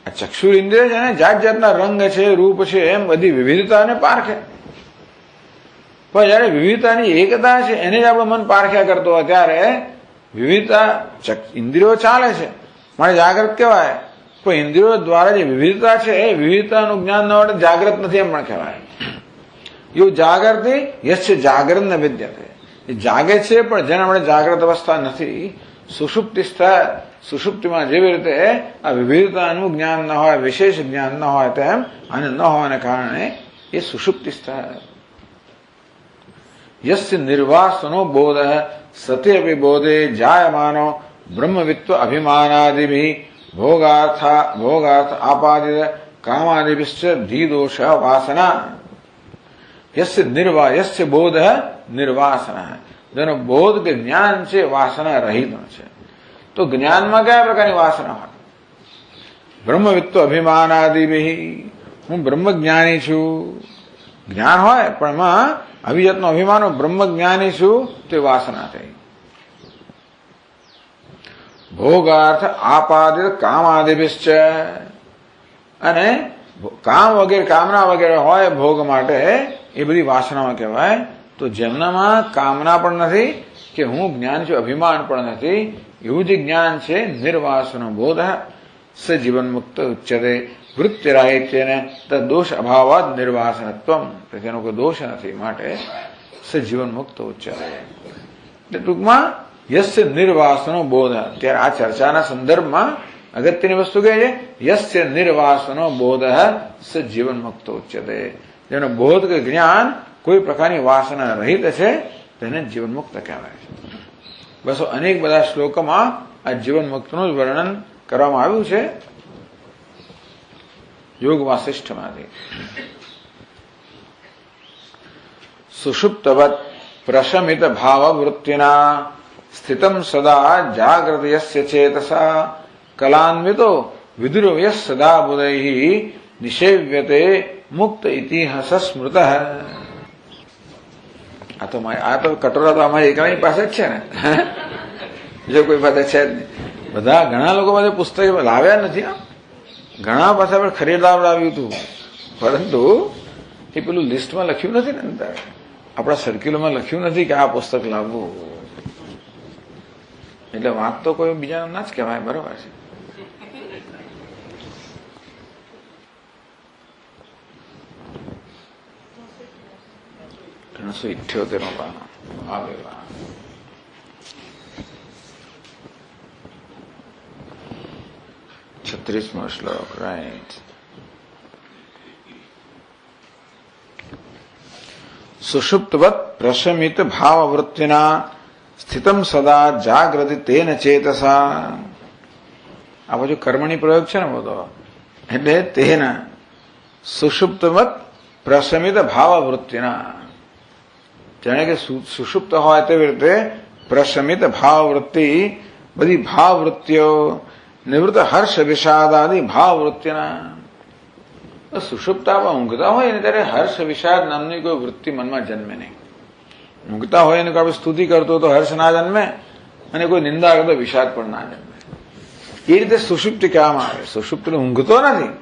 Speaker 1: આ ચક્ષુ ઇન્દ્રિય છે ને જાત જાતના રંગ છે, રૂપ છે, એમ બધી વિવિધતાને પારખે. પણ જયારે વિવિધતાની એકતા છે એને જ આપણું મન પારખ્યા કરતો હોય ત્યારે વિવિધતા, ઇન્દ્રિયો ચાલે છે માટે જાગ્રત કહેવાય. પણ ઇન્દ્રિયો દ્વારા જે વિવિધતા છે એ વિવિધતાનું જ્ઞાન ન હોય જાગ્રત નથી એમ પણ કહેવાય. યો જાગૃતિ યસ્ય જાગરણ ન વિદ્યતે, એ જાગે છે પણ જેના માટે જાગ્રત અવસ્થા નથી. સુષુપ્તિસ્થ, સુષુપ્તિમાં જેવી રીતે આ વિવિધતાનું જ્ઞાન ન હોય, વિશેષ જ્ઞાન ન હોય તેમ અને ન હોવાને કારણે એ સુષુપ્તિસ્થ. યસ્ય નિર્વાસનો બોધ સતે અપી બોધે જાયમાનો બ્રહ્મવિત્વ અભિમાનાદિભિ ભોગાર્થ આપાદિત કામાદિભિશ્ચ ધીદોષ વાસના. યસ્ય બોધ નિર્વાસના, જેનો બોધ કે જ્ઞાન છે વાસના રહિત છે. તો જ્ઞાનમાં કયા પ્રકારની વાસના હોય? બ્રહ્મવિત્વ અભિમાનાદિભિ, હું બ્રહ્મજ્ઞાની છું, જ્ઞાન હોય પણ એમાં અભિજાતનો અભિમાન, બ્રહ્મજ્ઞાની છું તે વાસના થઈ. ભોગાર્થ આપાદિત કામાદિભિશ્ચ, અને કામ વગેરે, કામના વગેરે હોય ભોગ માટે, એ બધી વાસનાઓ કહેવાય. તો જેમનામાં કામના પણ નથી કે હું જ્ઞાન છું, અભિમાન પણ નથી, એવું જે જ્ઞાન છે નિર્વાસનો બોધ સ જીવન મુક્ત ઉચ્યતે વૃત્તિરાહિત્યને દોષ અભાવાદ નિર્વાસનત્વમ, તેનો કોઈ દોષ નથી, માટે સ જીવન મુક્ત ઉચ્યતે. એટલે ટૂંકમાં યસ્ય નિર્વાસનો બોધ, ત્યારે આ ચર્ચાના સંદર્ભમાં અગત્યની વસ્તુ કહે છે યસ્ય નિર્વાસનો બોધ સ જીવન મુક્ત ઉચ્યતે, જેનો બોધ કે જ્ઞાન કોઈ પ્રકારની વાસના રહિત છે તેને જીવન મુક્ત કહેવાય છે. બસો અનેક બધા શ્લોકોમાં આ જીવન મુક્તનું જ વર્ણન કરવામાં આવ્યું છે યોગ વાસિષ્ઠમાંથી. સુષુપ્તવત પ્રશમિત ભાવ વૃત્તિના સ્થિતમ સદા જાગ્રત યસ્ય ચેતસા કલાન્વિતો વિદુરવ્ય સદા બુધૈ નિષેવ્યતે મુક્ત ઇતિહાસ સ્મૃત. આ તો કટોરા તો અમારી એકલાની પાસે જ છે ને, જો કોઈ પાસે છે જ નહીં. બધા ઘણા લોકો પાસે પુસ્તક લાવ્યા નથી, ઘણા પાસે આપણે ખરીદવા લાવ્યું હતું, પરંતુ એ પેલું લિસ્ટમાં લખ્યું નથી ને, અંદર આપણા સર્ક્યુલરમાં લખ્યું નથી કે આ પુસ્તક લાવવું. એટલે વાત તો કોઈ બીજાનું ના જ કહેવાય, બરોબર છે. 378 પાનો આવેલા. છત્રીસમો શ્લોક, રાઈટ. સુષુપ્તવત પ્રશમિત ભાવવૃત્તિના સ્થિતમ સદા જાગ્રતિ તેન ચેતસા. આ બાજુ કર્મણી પ્રયોગ છે ને બધો, એટલે તેના સુષુપ્તવત પ્રશમિત ભાવવૃત્તિના, જાણે કે સુષુપ્ત હોય તેવી રીતે પ્રશમિત ભાવવૃત્તિ, બધી ભાવવૃત્તિઓ નિવૃત્ત હર્ષ વિષાદ આદિ ભાવવૃત્તિના. સુષુપ્તામાં ઊંઘતા હોય ને ત્યારે હર્ષ વિષાદ નામની કોઈ વૃત્તિ મનમાં જન્મે નહીં. ઊંઘતા હોય ને કોઈ સ્તુતિ કરતો તો હર્ષ ના જન્મે, અને કોઈ નિંદા કરતો વિષાદ પણ ના જન્મે. એ રીતે સુષુપ્તિ કહેવામાં આવે. સુષુપ્તિ ઊંઘતો નથી,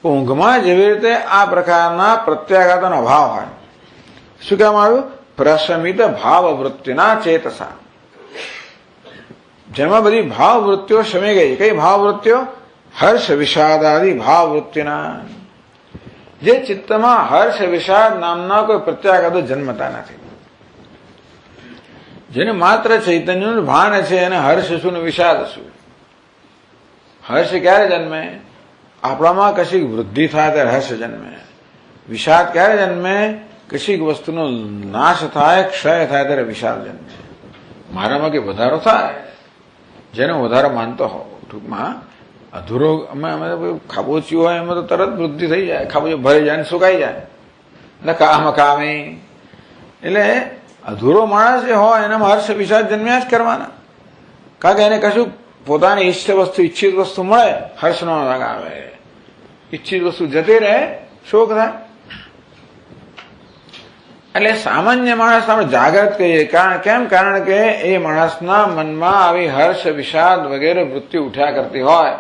Speaker 1: ઊંઘમાં જેવી રીતે આ પ્રકારના પ્રત્યાઘાતનો અભાવ હોય. શું કહેવામાં આવ્યું? પ્રશમિત ભાવવૃત્તિના ચેતસા, જેમાં બધી ભાવવૃત્તિઓ શમી ગઈ. કઈ ભાવવૃત્તિઓ? હર્ષ વિષાદ આદિ ભાવવૃત્તિના. જે ચિત્તમાં હર્ષ વિષાદ નામના કોઈ પ્રત્યાઘાતો જન્મતા નથી, જેને માત્ર ચૈતન્યનું ભાન છે, એને હર્ષ શું ને વિષાદ શું. હર્ષ ક્યારે જન્મે? આપણામાં કશીક વૃદ્ધિ થાય ત્યારે હર્ષ જન્મે. વિષાદ ક્યારે જન્મે? કશીક વસ્તુનો નાશ થાય, ક્ષય થાય ત્યારે વિષાદ જન્મે. મારામાં કે વધારો થાય, જેને વધારો માનતો હોવ. ટૂંકમાં અધૂરો અમે ખાબોચ્યું હોય એમાં તો તરત વૃદ્ધિ થઈ જાય, ખાબોચિયું ભરી જાય ને સુકાઈ જાય. એટલે કામ કામી, એટલે અધૂરો માણસ જે હોય એનામાં હર્ષ વિષાદ જન્મ્યા જ કરવાના. કારણ કે એને કશું પોતાની ઈષ્ટ વસ્તુ, ઈચ્છિત વસ્તુ મળે, હર્ષનો રાગ આવે. ઈચ્છિત વસ્તુ જતી રહે, શોક થાય. એટલે સામાન્ય માણસ આપણે જાગૃત કહીએ. કેમ? કારણ કે એ માણસના મનમાં આવી હર્ષ વિષાદ વગેરે વૃત્તિ ઉઠ્યા કરતી હોય.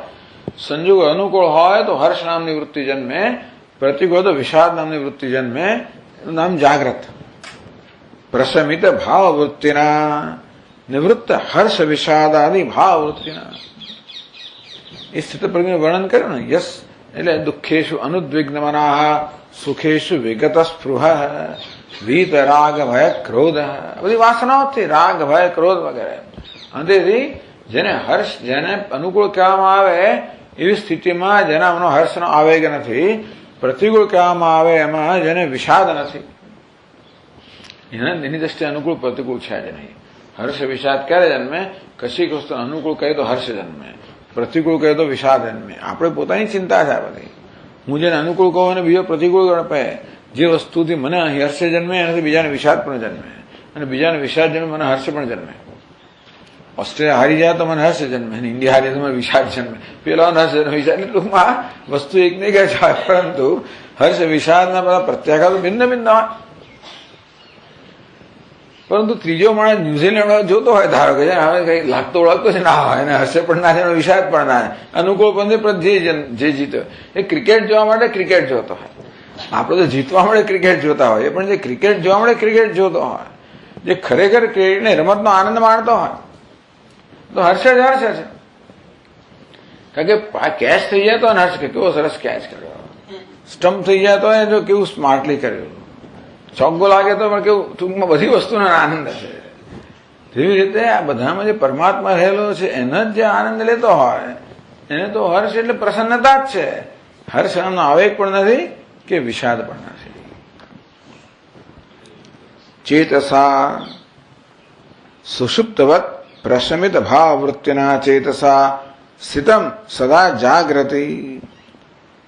Speaker 1: સંજોગ અનુકૂળ હોય તો હર્ષ નામની વૃત્તિ જન્મે, પ્રતિકૂળ તો વિષાદ નામની વૃત્તિ જન્મે. એનું નામ જાગ્રત. પ્રશમિત ભાવવૃત્તિના નિવૃત્ત હર્ષ વિષાદ આદિ ભાવવૃત્તિના. એ સ્થિતિ પ્રજ્ઞનું વર્ણન કર્યું ને. યસ એટલે દુઃખેશુ અનુદ્વિગ્ન મનાહ, સુખેશુ વિગત સ્પૃહ, વીત રાગ ભય ક્રોધ. બધી વાસનાઓથી રાગ ભય ક્રોધ વગેરે. અંતેથી જેને હર્ષ, જેને અનુકૂળ કહેવામાં આવે એવી સ્થિતિમાં જેના મનો હર્ષનો આવેગ નથી, પ્રતિકૂળ કહેવામાં આવે એમાં જેને વિષાદ નથી, એની દ્રષ્ટિએ અનુકૂળ પ્રતિકૂળ છે જ નહીં. હર્ષ વિષાદ ક્યારે જન્મે? કશીક વસ્તુ અનુકૂળ કહે તો હર્ષ જન્મે, પ્રતિકૂળ કહે તો વિષાદ જન્મે. આપણે પોતાની ચિંતા છે આ બધી. હું જેને અનુકૂળ કહું અને બીજો પ્રતિકૂળ ગણપે. જે વસ્તુથી મને હર્ષ જન્મે એનાથી બીજાને વિષાદ પણ જન્મે, અને બીજાને વિષાદ જન્મે મને હર્ષ પણ જન્મે. ઓસ્ટ્રેલિયા હારી જાય તો મને હર્ષ જન્મે, અને ઇન્ડિયા હારી તો મને વિષાદ જન્મે. પેલા હર્ષ જન્મે, વિષાદ. એટલે ટૂંકમાં વસ્તુ એક નહીં કહે છે, પરંતુ હર્ષ વિષાદના બધા પ્રત્યાઘાતો ભિન્ન ભિન્ન હોય. પરંતુ ત્રીજો માણસ ન્યુઝીલેન્ડ જોતો હોય, ધારો કે હવે કઈ લાગતો ઓળખતો છે ના હોય, એને હર્ષ પણ ના થાય, વિષાદ પણ ના થાય, અનુકૂળ પણ જે જીતો એ ક્રિકેટ જોવા માટે ક્રિકેટ જોતો હોય. આપણે તો જીતવા મળે ક્રિકેટ જોતા હોય, પણ જે ક્રિકેટ જોવા મળે ક્રિકેટ જોતો હોય, જે ખરેખર ક્રિકેટની રમતનો આનંદ માણતો હોય, તો હર્ષ જ હર્ષ છે. કારણ કે કેચ થઈ જાય તો હર્ષ કે કેવો સરસ કેચ કર્યો, સ્ટમ્પ થઈ જાય તો એ જો કેવું સ્માર્ટલી કર્યું, ચોગ્ગો લાગે તો પણ કેવું ટૂંકમાં બધી વસ્તુનો આનંદ હશે. તેવી રીતે આ બધામાં જે પરમાત્મા રહેલો છે એને જ જે આનંદ લેતો હોય એને તો હર્ષ એટલે પ્રસન્નતા જ છે. હર્ષ એમનો આવેગ પણ નથી કે વિષાદ પણ નથી. ચેતસા સુષુપ્તવત પ્રશમિત ભાવવૃત્તિના ચેતસા સ્થિતમ સદા જાગ્રતિ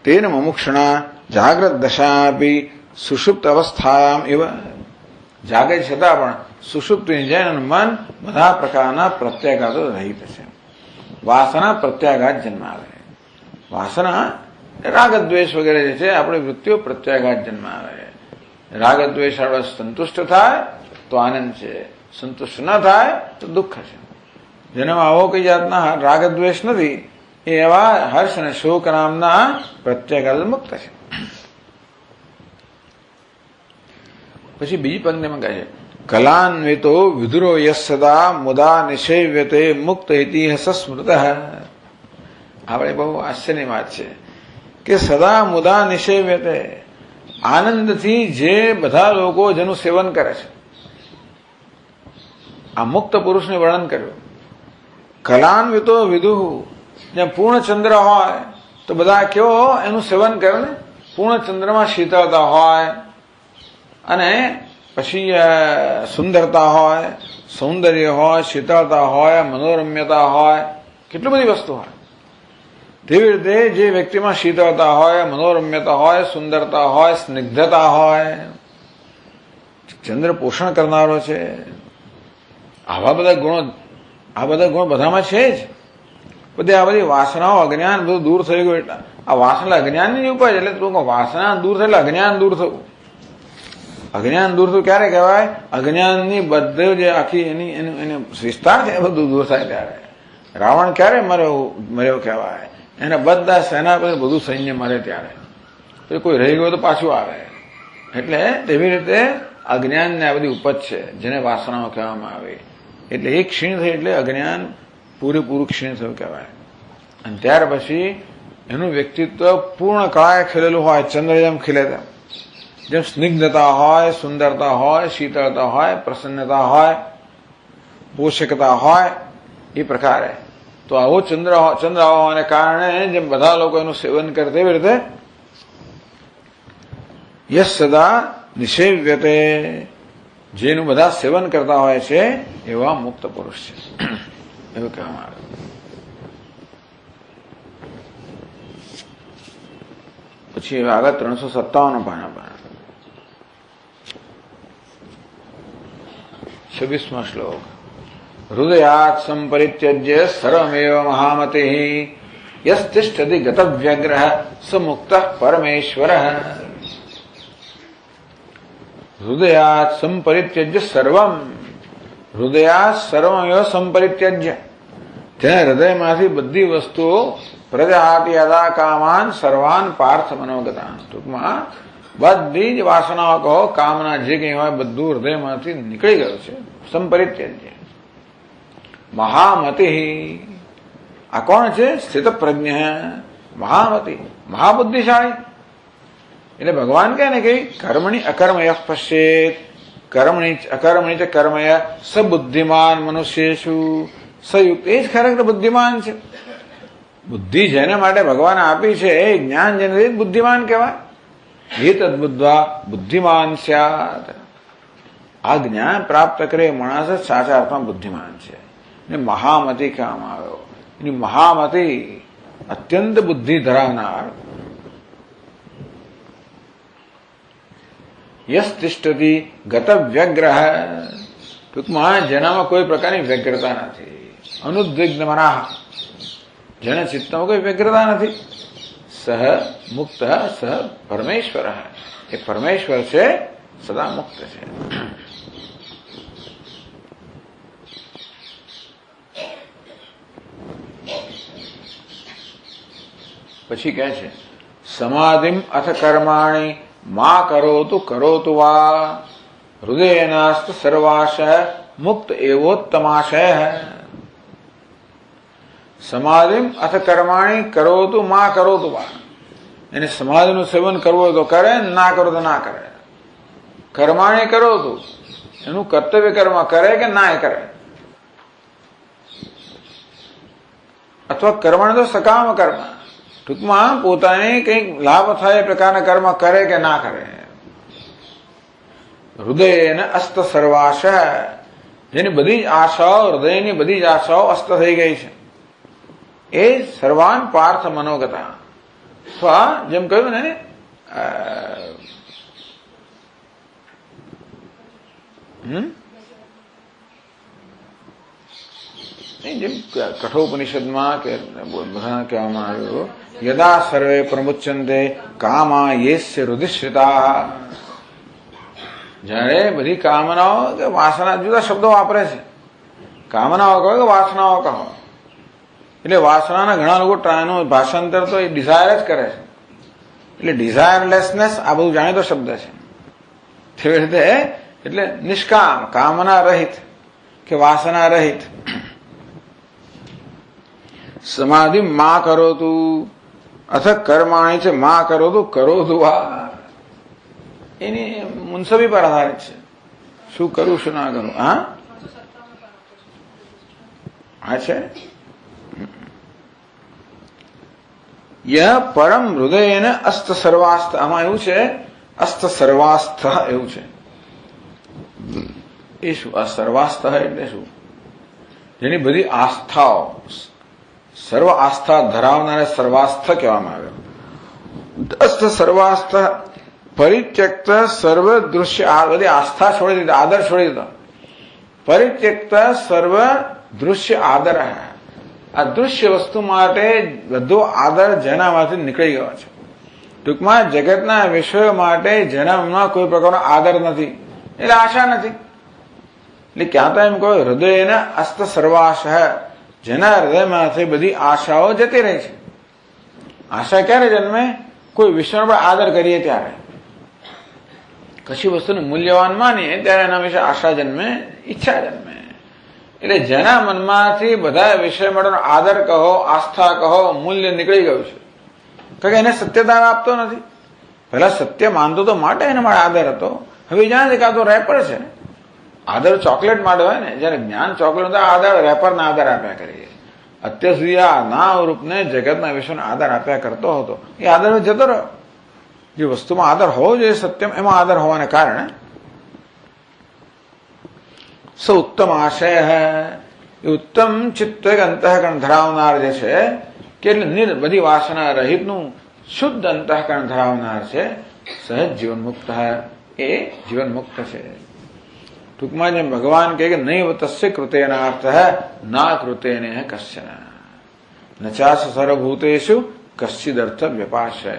Speaker 1: તેન મુમુક્ષણા જાગ્રત દશાપી સુષુપ્ત અવસ્થાયામ એવ. જાગે છતાં પણ સુષુપ્તિની જેમ મન બધા પ્રકારના પ્રત્યાઘાતો રહિત છે. વાસના પ્રત્યાઘાત જન્માવે. વાસના રાગદ્વેષ વગેરે જે છે આપણી વૃત્તિઓ પ્રત્યાઘાત જન્માવે. રાગદ્વેષ સંતુષ્ટ થાય તો આનંદ છે, સંતુષ્ટ ન થાય તો દુઃખ છે. જેનામાં આવો કઈ જાતના રાગદ્વેષ નથી એ એવા હર્ષ અને શોક નામના પ્રત્યાઘાત મુક્ત છે. પછી બીજી પંક્તિમાં કહે છે કલાન્વિતો વિદુરો યસ સદા મુદા નિષેવ્યતે મુક્ત ઇતિહાસ સ્મૃત. આપણે બહુ આશ્ચર્યની વાત છે કે સદા મુદા નિષેવ્યતે, આનંદથી જે બધા લોકો જેનું સેવન કરે છે, આ મુક્ત પુરુષને વર્ણન કર્યું. કલાન્વિતો વિદુ, જ્યાં પૂર્ણચંદ્ર હોય તો બધા કેવો એનું સેવન કરે ને, પૂર્ણચંદ્રમાં શીતળતા હોય અને પછી સુંદરતા હોય, સૌંદર્ય હોય, શીતળતા હોય, મનોરમ્યતા હોય, કેટલી બધી વસ્તુ હોય. તેવી રીતે જે વ્યક્તિમાં શીતળતા હોય, મનોરમ્યતા હોય, સુંદરતા હોય, સ્નિગ્ધતા હોય, ચંદ્ર પોષણ કરનારો છે, આવા બધા ગુણો બધામાં છે જ. બધી આ બધી વાસનાઓ અજ્ઞાન બધું દૂર થઈ ગયું. એટલે આ વાસના અજ્ઞાનની જ ઉપાય. એટલે વાસના દૂર થાય એટલે અજ્ઞાન દૂર થવું. અજ્ઞાન દૂર થયું ક્યારે કહેવાય? અજ્ઞાનની બધું જે આખી એની વિસ્તાર છે એ બધું દૂર થાય ત્યારે. રાવણ ક્યારે મર્યો કહેવાય? એના બધા સેનાપતિ બધું સૈન્ય મરે ત્યારે. પછી કોઈ રહી ગયો તો પાછું આવે. એટલે તેવી રીતે અજ્ઞાનને આ બધી ઉપજ છે જેને વાસનાઓ કહેવામાં આવે. એટલે એ ક્ષીણ થઈ એટલે અજ્ઞાન પૂરેપૂરું ક્ષીણ થયું કહેવાય. અને ત્યાર પછી એનું વ્યક્તિત્વ પૂર્ણ કળાએ ખીલેલું હોય, ચંદ્ર જેમ ખીલે તેમ. જેમ સ્નિગ્ધતા હોય, સુંદરતા હોય, શીતળતા હોય, પ્રસન્નતા હોય, પોષકતા હોય, એ પ્રકારે. તો આવો ચંદ્ર હોવાને કારણે જેમ બધા લોકો એનું સેવન કરે તેવી રીતે યસ સદા નિષેવ્યતે, જેનું બધા સેવન કરતા હોય છે એવા મુક્ત પુરુષ છે એવું કહેવામાં આવે. પછી આગળ 357 પાના 26મો શ્લોક. હૃદયાત સંપરિત્યજ્ય સર્વમેવ મહામતે યસ્તિષ્ઠતિ ગતવ્યગ્રહ સ મુક્ત પરમેશ્વર. હૃદયાત સંપરિત્યજ્ય સર્વમ, હૃદયાત સર્વમેવ સંપરિત્યજ્ય, જેને હૃદયમાંથી બધી વસ્તુઓ પ્રજાતિ અદા કામાન સર્વાન પાર્થ મનોગતાન. ટૂંકમાં બધી જ વાસનાઓ કહો, કામના જે કંઈ હોય બધું હૃદયમાંથી નીકળી ગયું છે. સંપરિત્યજ્ય. મહામતિ, આ કોણ છે? સ્થિત પ્રજ્ઞ. મહામતિ, મહાબુદ્ધિશાળી. એટલે ભગવાન કહે ને કે કર્મણી અકર્મય પશ્યેત, કર્મણી અકર્મણી ચ કર્મય સબુદ્ધિમાન મનુષ્યેષુ સયુક્ત. એ જ ખરેખર બુદ્ધિમાન છે. બુદ્ધિ જેને માટે ભગવાને આપી છે એ જ્ઞાન જેને બુદ્ધિમાન કહેવાય. એ તદ્બુદ્ધા બુદ્ધિમાન સ્યાત. આ જ્ઞાન પ્રાપ્ત કરે માણસ જ સાચા અર્થમાં બુદ્ધિમાન છે. ને મહામતિ કહેવામાં આવ્યો. એની મહામતિ અત્યંત બુદ્ધિ ધરાવનાર. યસ તિષ્ઠતિ ગત વ્યગ્રહ, ટૂંકમાં જેનામાં કોઈ પ્રકારની વ્યગ્રતા નથી. અનુદ્વિગ્ન મનાહ, જેના ચિત્તમાં કોઈ વ્યગ્રતા નથી. સહ મુક્ત સહ પરમેશ્વર, એ પરમેશ્વર છે, સદા મુક્ત છે. પછી કહે છે સમાધિમ અથ કર્માણી મા કરોતુ વા હૃદયનાસ્ત સર્વાશય મુક્ત એવોત્તમાશય. સમાધિમ અથ કર્માણી કરોતુ માં કરોતુ વા. એને સમાધિનું સેવન કરવું હોય તો કરે, ના કરો તો ના કરે. કર્માણી કરોતુ, એનું કર્તવ્ય કર્મ કરે કે ના કરે, અથવા કર્મણ તો સકામ કર્મ, ટૂંકમાં પોતાને કંઈક લાભ થાય એ પ્રકારના કર્મ કરે કે ના કરે. હૃદય અસ્ત સર્વાશ, જેની બધી જ આશાઓ, હૃદયની બધી જ આશાઓ અસ્ત થઈ ગઈ છે, એ સર્વાન પાર્થ મનોગતા. અથવા જેમ કહ્યું ને, જેમ કઠોપનિષદમાં કે બધા કહેવામાં આવ્યું, યદા સર્વે પ્રમુચ્યંતે કામા યેસ્ય રુધિશ્રિતા. જયારે બધી કામનાઓ કે વાસના, જુદા શબ્દો વાપરે છે, કામનાઓ કહો કે વાસનાઓ કહો. એટલે વાસનાના ઘણા લોકો એનું ભાષાંતર તો એ ડિઝાયર જ કરે છે. એટલે ડિઝાયરલેસનેસ આ બધું જાણીતો શબ્દ છે. તેવી રીતે એટલે નિષ્કામ, કામના રહિત કે વાસના રહિત. સમાધિ માં કરો તું અથ કર્માણી છે, માં કરો તું કરો તું. આ એની મુનસબી પર આધારિત છે, શું કરું શું ના કરું. હા છે. યહ પરમ હૃદય અસ્ત સર્વાસ્થ. આમાં એવું છે, અસ્ત સર્વાસ્થ એવું છે. એ શું આ સર્વાસ્થ એટલે શું? જેની બધી આસ્થાઓ, સર્વ આસ્થા ધરાવનારે સર્વાસ્થ કહેવામાં આવે. અસ્ત સર્વાસ્થ પરિત્યક્ત સર્વ દૃશ્ય, બધી આસ્થા છોડી દીધા, આદર છોડી દીધો. પરિત્યક્ત સર્વ દૃશ્ય આદર. આ દૃશ્ય વસ્તુ માટે બધો આદર જેનામાંથી નીકળી ગયો છે. ટૂંકમાં જગતના વિષયો માટે જેનામાં કોઈ પ્રકારનો આદર નથી, એટલે આશા નથી. એટલે ક્યાં તો એમ કહો હૃદયના અસ્ત સર્વાશ, જેના હૃદયમાંથી બધી આશાઓ જતી રહી છે. આશા ક્યારે જન્મે? કોઈ વિષય પર આદર કરીએ ત્યારે, કશી વસ્તુનું મૂલ્યવાન માનીએ ત્યારે એના વિશે આશા જન્મે, ઈચ્છા જન્મે. એટલે જેના મનમાંથી બધા વિષય માટેનો આદર કહો, આસ્થા કહો, મૂલ્ય નીકળી ગયું છે, કારણ કે એને સત્યતા આપતો નથી. પેલા સત્ય માનતો તો માટે એના માટે આદર હતો. હવે જાણે છે કે આ તો રેપર છે. આદર ચોકલેટ માટે હોય ને, જયારે જ્ઞાન ચોકલેટ આદર રેપરને આદર આપ્યા કરીએ. અત્યાર સુધી આ નામરૂપને જગતના વિષયનો આદર આપ્યા કરતો હતો, એ આદર જતો રહ્યો. જે વસ્તુમાં આદર હોવો જોઈએ સત્યમ, એમાં આદર હોવાને કારણે સ ઉત્તમ આશય, એ ઉત્તમ ચિત્ત અંતઃકરણ ધરાવનાર જે છે, કે બધી વાસના રહિતનું શુદ્ધ અંતઃકરણ ધરાવનાર છે, સહજ જીવન મુક્ત, એ જીવન મુક્ત છે. ટૂંકમાં જેમ ભગવાન કહે કે નૈવ તસ્ય કૃતેનાર્થ ના કૃતેને કશ્ચન નચાસ સર્વભૂતેષુ કશ્ચિદર્થ વ્યપાશય.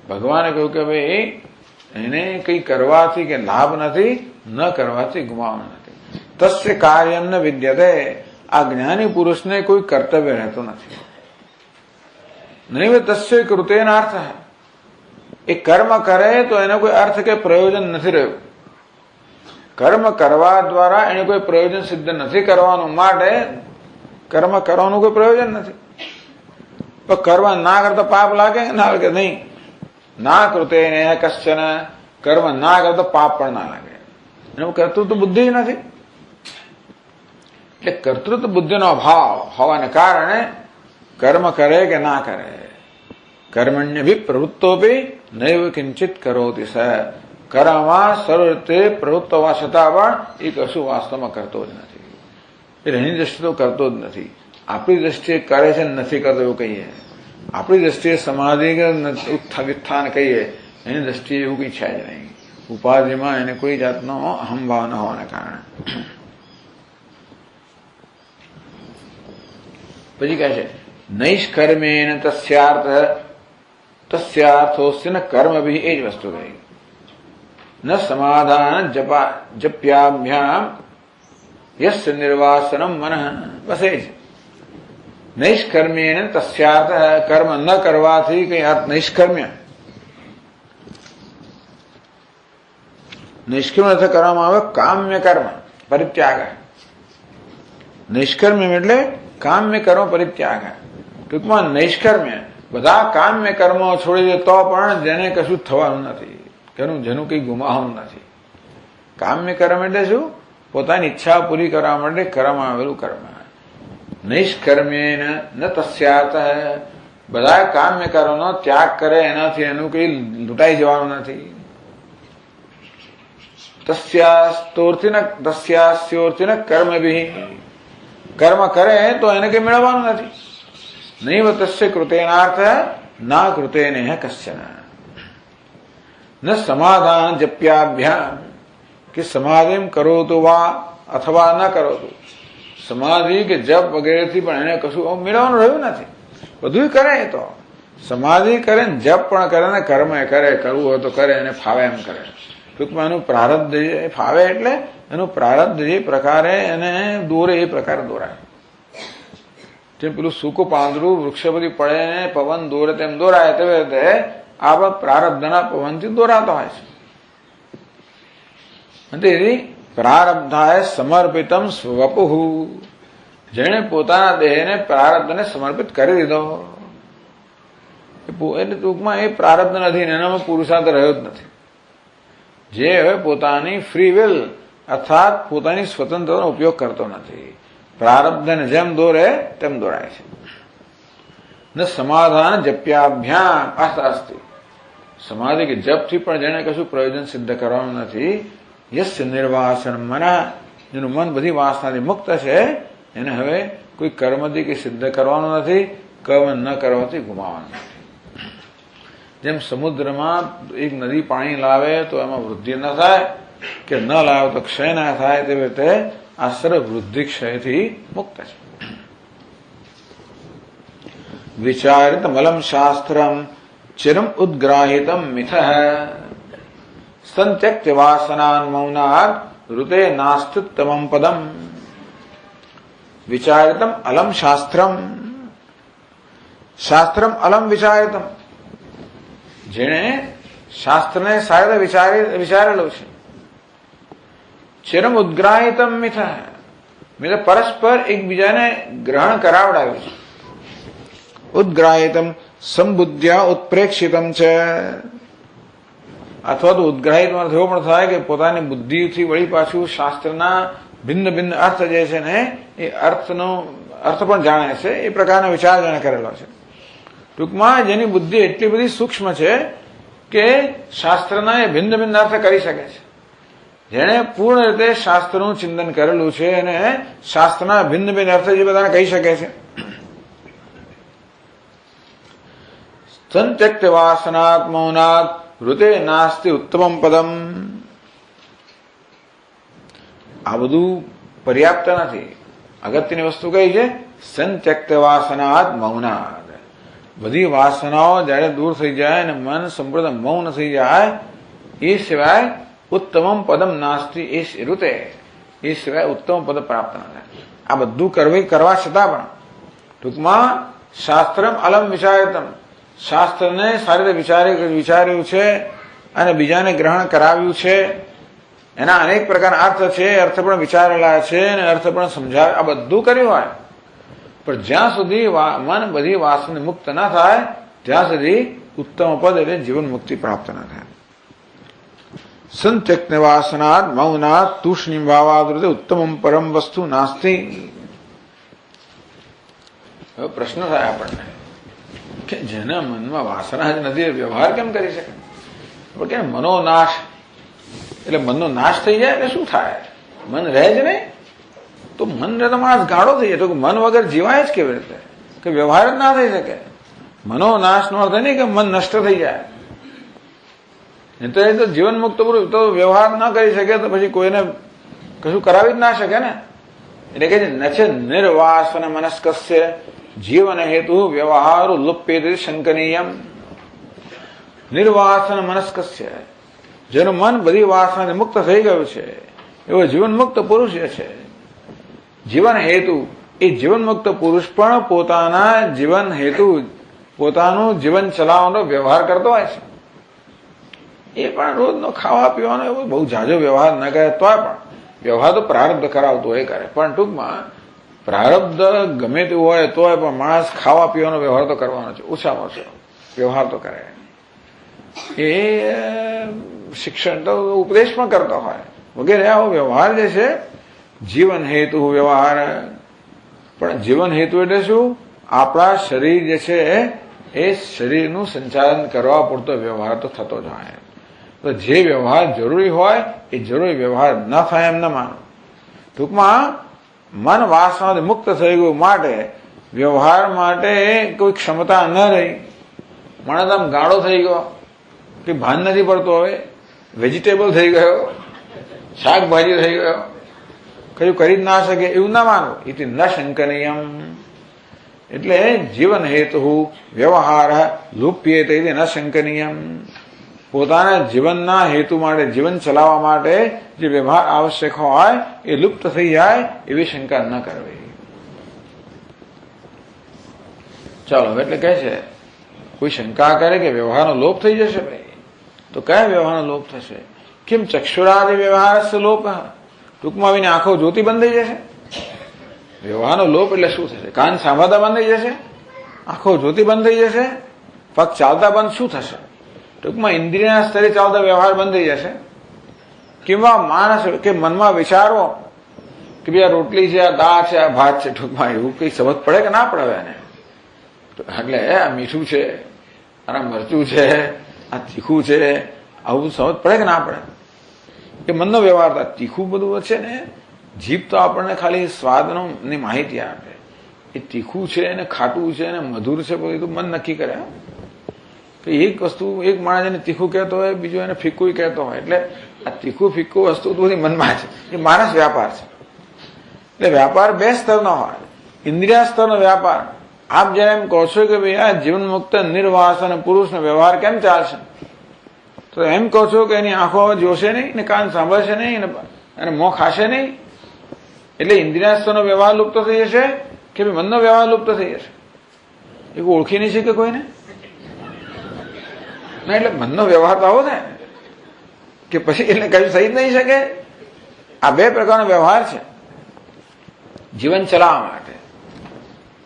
Speaker 1: ભગવાને કહ્યું કે ભાઈ એને કઈ કરવાથી કે લાભ નથી, ન કરવાથી ગુમાવ નથી. તસ્ય કાર્યમ ન વિદ્યતે. આ જ્ઞાની પુરુષને કોઈ કર્તવ્ય રહેતું નથી. નૈવ તસ્ય કૃતેનાર્થ, એ કર્મ કરે તો એનો કોઈ અર્થ કે પ્રયોજન નથી રહ્યું. કર્મ કરવા દ્વારા એને કોઈ પ્રયોજન સિદ્ધ નથી કરવાનું, માટે કર્મ કરવાનું કોઈ પ્રયોજન નથી. તો કર્મ ના કરતા પાપ લાગે ના લાગે? નહીં. ના કૃતે ને કશ્ચન, કર્મ ના કરતા પાપ પણ ના લાગે. એનું કર્તૃત્વ બુદ્ધિ જ નથી. એટલે કર્તૃત્વ બુદ્ધિનો અભાવ હોવાને કારણે કર્મ કરે કે ના કરે, કર્મણ્ય પ્રવૃત્તોપી નૈવ કિંચિત કરોતિ સ. કર્મમાં સર્વ રીતે પ્રવૃત્ત હોવા છતાં પણ એ કશું વાસ્તવમાં કરતો જ નથી. એટલે એની દ્રષ્ટિએ તો કરતો જ નથી. આપણી દ્રષ્ટિએ કરે છે નથી કરતો એવું કહીએ, આપણી દ્રષ્ટિએ સમાધિ વિત્થાન કહીએ, એની દ્રષ્ટિએ એવું કઈ છે જ નહીં. ઉપાધિમાં એને કોઈ જાતનો અહંભાવ ન હોવાને કારણે. પછી કહે છે નૈષ્કર્મેન તસ્યાર્થોસ્ય ન કર્મ ભી, એ જ વસ્તુ કહી. ન સમાધાન જપ્યાભ્યામ યસ્ય નિર્વાસનમ મન, બસ એ જ. નૈષ્કર્મ્યેન તસ્યાર્થ, કર્મ ન કરવાથી કઈ અર્થ. નૈષ્કર્મ્ય, નિષ્કર્મ અર્થ કરવામાં આવે કામ્ય કર્મ પરિત્યાગ. નિષ્કર્મ્ય એટલે કામ્ય કર્મ પરિત્યાગ, ટૂંકમાં નૈષ્કર્મ્ય, બધા કામ્ય કર્મો છોડી દે તો પણ જેને કશું થવાનું નથી, જેનું કંઈ ગુમાવવાનું નથી. કામ્ય કર્મ એટલે શું? પોતાની ઈચ્છા પૂરી કરવા માટે કરવામાં આવેલું કર્મ. નૈષ્કર્મ્યેન ન તસ્યાત, બધા કામ્ય કર્મનો ત્યાગ કરે એનાથી એનું કઈ લૂંટાઈ જવાનું નથી. તસ્યાસ્યોર્થી ન કર્મભિઃ, કર્મ કરે તો એને કઈ મેળવવાનું નથી. નૈવ તસ્ય કૃતેનાર્થ ના કૃતેનેહ કશ્ચન. ન સમાધાન જપ્યાભ્યામ, કે સમાધિ કરોતુ વા અથવા ન કરોતુ, સમાધિ કે જપ વગેરેથી પણ એને કશું મેળવવાનું રહ્યું નથી. બધું કરે તો સમાધિ કરે ને જપ પણ કરે ને કર્મ કરે, કરવું હોય તો કરે, એને ફાવે એમ કરે. ટૂંકમાં એનું પ્રારબ્ધ જે ફાવે એટલે એનું પ્રારબ્ધ જે પ્રકારે એને દોરે એ પ્રકારે દોરાય. જેમ પેલું સૂકું પાંદડું વૃક્ષ બધી પડે ને પવન દોરે તેમ દોરાય, તેવી રીતે આ પ્રારબ્ધના પવનથી દોરાતા હોય છે. તેથી પ્રારબ્ધાય સમર્પિતમ સ્વપુઃ, જેણે પોતાના દેહને પ્રારબ્ધને સમર્પિત કરી દીધો એટલે ટૂંકમાં એ પ્રારબ્ધ નથી, એનામાં પુરુષાર્થ રહ્યો જ નથી. જે હવે પોતાની ફ્રી વિલ અર્થાત પોતાની સ્વતંત્રતાનો ઉપયોગ કરતો નથી, પ્રારબ્ધને જેમ દોરે તેમ દોરાય છે. ન સમાધાન જપ્યાભ્યામ અસ્તિ, સમાધિ કે જપથી પણ જેને કશું પ્રયોજન સિદ્ધ કરવાનું નથી. યસ્ય નિર્વાસન મન, જેનું મન બધી વાસનાથી મુક્ત છે, એને હવે કોઈ કર્મથી કે સિદ્ધ કરવાનું નથી, કર્મ ન કરવાથી ગુમાવવાનું નથી. જેમ સમુદ્રમાં એક નદી પાણી લાવે તો એમાં વૃદ્ધિ ન થાય, કે ન લાવે તો ક્ષય ના થાય, તેવી રીતે આ સર્વ વૃદ્ધિ ક્ષયથી મુક્ત છે. વિચારિત મલમ શાસ્ત્રમ ચિરમ ઉદ્ગ્રાહિતમ મિથઃ, સંત્યક્ત્ય વાસનાન મૌનાત ઋતે નાસ્ત્યુત્તમં પદમ. વિચારિતમ અલમ શાસ્ત્રમ, શાસ્ત્રમ અલમ વિચારિતમ, જેણે શાસ્ત્રને સારી રીતે વિચારેલું છે. ચિરમ ઉદ્ગ્રાહિતમ મિથઃ, મેં પરસ્પર એકબીજાને ગ્રહણ કરાવડાવ્યું છે. ઉદ્ગ્રાહિતમ સંબુદ્ધ્યા ઉત્પ્રેક્ષિતમ છે, અથવા તો ઉદ્ગ્રાહિતમાં એવો પણ થાય કે પોતાની બુદ્ધિથી વળી પાછું શાસ્ત્રના ભિન્ન ભિન્ન અર્થ જે છે ને એ અર્થનો અર્થ પણ જાણે છે, એ પ્રકારનો વિચાર જેને કરેલો છે. ટૂંકમાં જેની બુદ્ધિ એટલી બધી સૂક્ષ્મ છે કે શાસ્ત્રના એ ભિન્ન ભિન્ન અર્થ કરી શકે છે. જેણે પૂર્ણ રીતે શાસ્ત્રનું ચિંતન કરેલું છે અને શાસ્ત્રના ભિન્ન ભિન્ન અર્થ જે બધાને કહી શકે છે. સંત્યક્ત વાસનાત મૌનાત ઋતે નાસ્તિ ઉત્તમમ પદમ. આ બધું પર્યાપ્ત નથી. અગત્યની વસ્તુ કઈ છે? સંત્યક્ત વાસનાત મૌનાત. બધી વાસનાઓ જયારે દૂર થઈ જાય અને મન સંપૂર્ણ મૌન થઈ જાય, એ સિવાય ઉત્તમમ પદમ નાસ્તિ, એ ઋતે એ સિવાય ઉત્તમ પદ પ્રાપ્ત ન થાય. આ બધું કરવા છતાં પણ ટૂંકમાં શાસ્ત્રમ અલમ વિચારિતમ, શાસ્ત્રને સારી રીતે વિચાર્યું છે અને બીજાને ગ્રહણ કરાવ્યું છે. એના અનેક પ્રકારના અર્થ છે, અર્થ પણ વિચારેલા છે અને અર્થ પણ સમજાવે, આ બધું કર્યું હોય પણ જ્યાં સુધી મન બધી વાસના મુક્ત ના થાય ત્યાં સુધી ઉત્તમ પદ એટલે જીવન મુક્તિ પ્રાપ્ત ના થાય. સંત્યક્ત વાસનાત મૌનાત તૂષ્ણીમ ભાવાદૃતે ઉત્તમમ પરમ વસ્તુ નાસ્તિ. હવે પ્રશ્ન થાય આપણને કે જેના મનમાં વાસના જ નથી વ્યવહાર કેમ કરી શકે? કે મનોનાશ એટલે મનનો નાશ થઈ જાય એટલે શું થાય? મન રહે જ નહીં તો મન તો માણસ ગાળો થઈ જાય. તો મન વગર જીવાય જ કેવી રીતે? કે વ્યવહાર જ ના થઈ શકે. મનોનાશ નો અર્થ નહીં કે મન નષ્ટ થઈ જાય. એ તો જીવન મુક્ત પુરુષ તો વ્યવહાર ના કરી શકે તો પછી કોઈને કશું કરાવી જ ના શકે ને. એટલે કે નચે નિર્વાસન મનસ્કસ્ય જીવન હેતુ વ્યવહાર લુપ્યેત શંકનીયમ. નિર્વાસન મનસ્કસ્ય, જેનું મન બધી વાસનાથી મુક્ત થઈ ગયું છે એવો જીવન મુક્ત પુરુષ છે. જીવન હેતુ, એ જીવન મુક્ત પુરુષ પણ પોતાના જીવન હેતુ પોતાનું જીવન ચલાવવાનો વ્યવહાર કરતો હોય છે. એ પણ રોજનો ખાવા પીવાનો બહુ ઝાઝો વ્યવહાર ન કરે તોય પણ વ્યવહાર તો પ્રારબ્ધ કરાવતો એ કરે, પણ ટૂંકમાં પ્રારબ્ધ ગમે તેવું હોય તોય પણ માણસ ખાવા પીવાનો વ્યવહાર તો કરવાનો છે, ઓછામાં ઓછો વ્યવહાર તો કરે. એ શિક્ષણ તો ઉપદેશ પણ કરતો હોય વગેરે. આવો વ્યવહાર જે છે જીવન હેતુ વ્યવહાર. પણ જીવન હેતુ એટલે શું? આપણા શરીર જે છે એ શરીરનું સંચાલન કરવા પૂરતો વ્યવહાર તો થતો જ હોય. તો જે વ્યવહાર જરૂરી હોય એ જરૂરી વ્યવહાર ન થાય એમ ન માનો. ટૂંકમાં મન વાસનાથી મુક્ત થઈ ગયું માટે વ્યવહાર માટે કોઈ ક્ષમતા ન રહી. માણસ આમ ગાળો થઈ ગયો કે ભાન નથી પડતો, હવે વેજીટેબલ થઈ ગયો, શાકભાજી થઈ ગયો, કયું કરી જ ના શકે એવું ના માનવું. એ ન શંકનીયમ. એટલે જીવન હેતુ વ્યવહાર લુપ્યેત ન શંકનીયમ. પોતાના જીવનના હેતુ માટે, જીવન ચલાવવા માટે જે વ્યવહાર આવશ્યક હોય એ લુપ્ત થઈ જાય એવી શંકા ન કરવી. ચાલો એટલે કહે છે કોઈ શંકા કરે કે વ્યવહારનો લોપ થઈ જશે. ભાઈ તો કયા વ્યવહારનો લોપ થશે? કેમ ચક્ષુરાદિ વ્યવહાર લોપ? ટૂંકમાં આવીને આંખો જોતી બંધ થઈ જશે. વ્યવહારનો લોપ એટલે શું થશે? કાન સાંભળતા બંધ થઈ જશે, આંખો જોતી બંધ થઈ જશે, પગ ચાલતા બંધ. શું થશે? ટૂંકમાં ઇન્દ્રિયના સ્તરે ચાલતા વ્યવહાર બંધ થઈ જશે. કિંવા માણસ કે મનમાં વિચારો કે ભાઈ આ રોટલી છે, આ દાળ છે, આ ભાત છે. ટૂંકમાં એવું કઈ સમજ પડે કે ના પડે એને? એટલે આ મીઠું છે, આ મરચું છે, આ તીખું છે, આવું સમજ પડે કે ના પડે? એ મનનો વ્યવહાર થાય. તીખું બધું છે ને, જીભ તો આપણને ખાલી સ્વાદની માહિતી આપે. એ તીખું છે ને ખાટું છે ને મધુર છે બધું મન નક્કી કરે. તો એક વસ્તુ એક માણસ એને તીખું કહેતો હોય, બીજું એને ફીકું કહેતો હોય. એટલે આ તીખું ફીકું વસ્તુ તો બધી મનમાં છે. એ માનસ વ્યાપાર છે. એટલે વ્યાપાર બે સ્તરનો હોય. ઇન્દ્રિય સ્તરનો વ્યાપાર. આપ જયારે એમ કહો છો કે ભાઈ આ જીવન મુક્ત નિર્વાસન પુરુષનો વ્યવહાર કેમ ચાલશે? તો એમ કહો છો કે એની આંખો જોશે નહીં ને કાન સાંભળશે નહીં અને મોં ખાશે નહીં. એટલે ઇન્દ્રિય સ્તરનો વ્યવહાર લુપ્ત થઈ જશે કે મનનો વ્યવહાર લુપ્ત થઈ જશે? એ ઓળખી નહીં શકે કોઈને ના. એટલે મનનો વ્યવહાર તો આવો થાય કે પછી એટલે કઈ થઈ જ નહીં શકે. આ બે પ્રકારનો વ્યવહાર છે જીવન ચલાવવા માટે.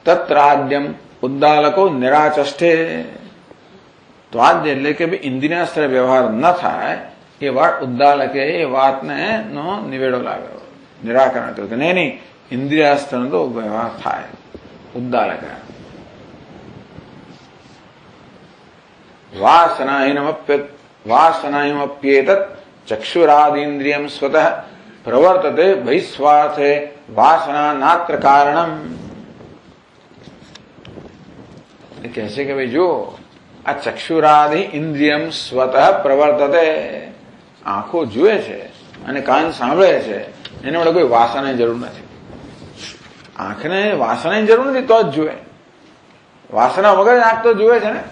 Speaker 1: તત્રાદ્યમ ઉદ્દાલકો નિરાચષ્ટે. તો આદ્ય એટલે કે ભાઈ ઇન્દ્રિય સ્તરે વ્યવહાર ન થાય એ વાત ઉદ્દાલકે એ વાતને નો નિવેડો લાવ્યો, નિરાકરણ કર્યું કે નહીં ઇન્દ્રિય સ્તરનો તો વ્યવહાર થાય. ઉદ્દાલક વાસનાહિમપ્યેતત ચક્ષુરાદીન્દ્રિયમ સ્વતઃ પ્રવર્તતે બહિસ્વાર્થે વાસના નાત્ર કારણમ. એ કહે છે કે ભાઈ જો આ ચક્ષુરાદિ ઇન્દ્રિયમ સ્વતઃ પ્રવર્તતે, આંખો જુએ છે અને કાન સાંભળે છે, એને વડે કોઈ વાસનાની જરૂર નથી. આંખને વાસનાની જરૂર નથી તો જ જુએ. વાસના વગર આંખ તો જુએ છે ને.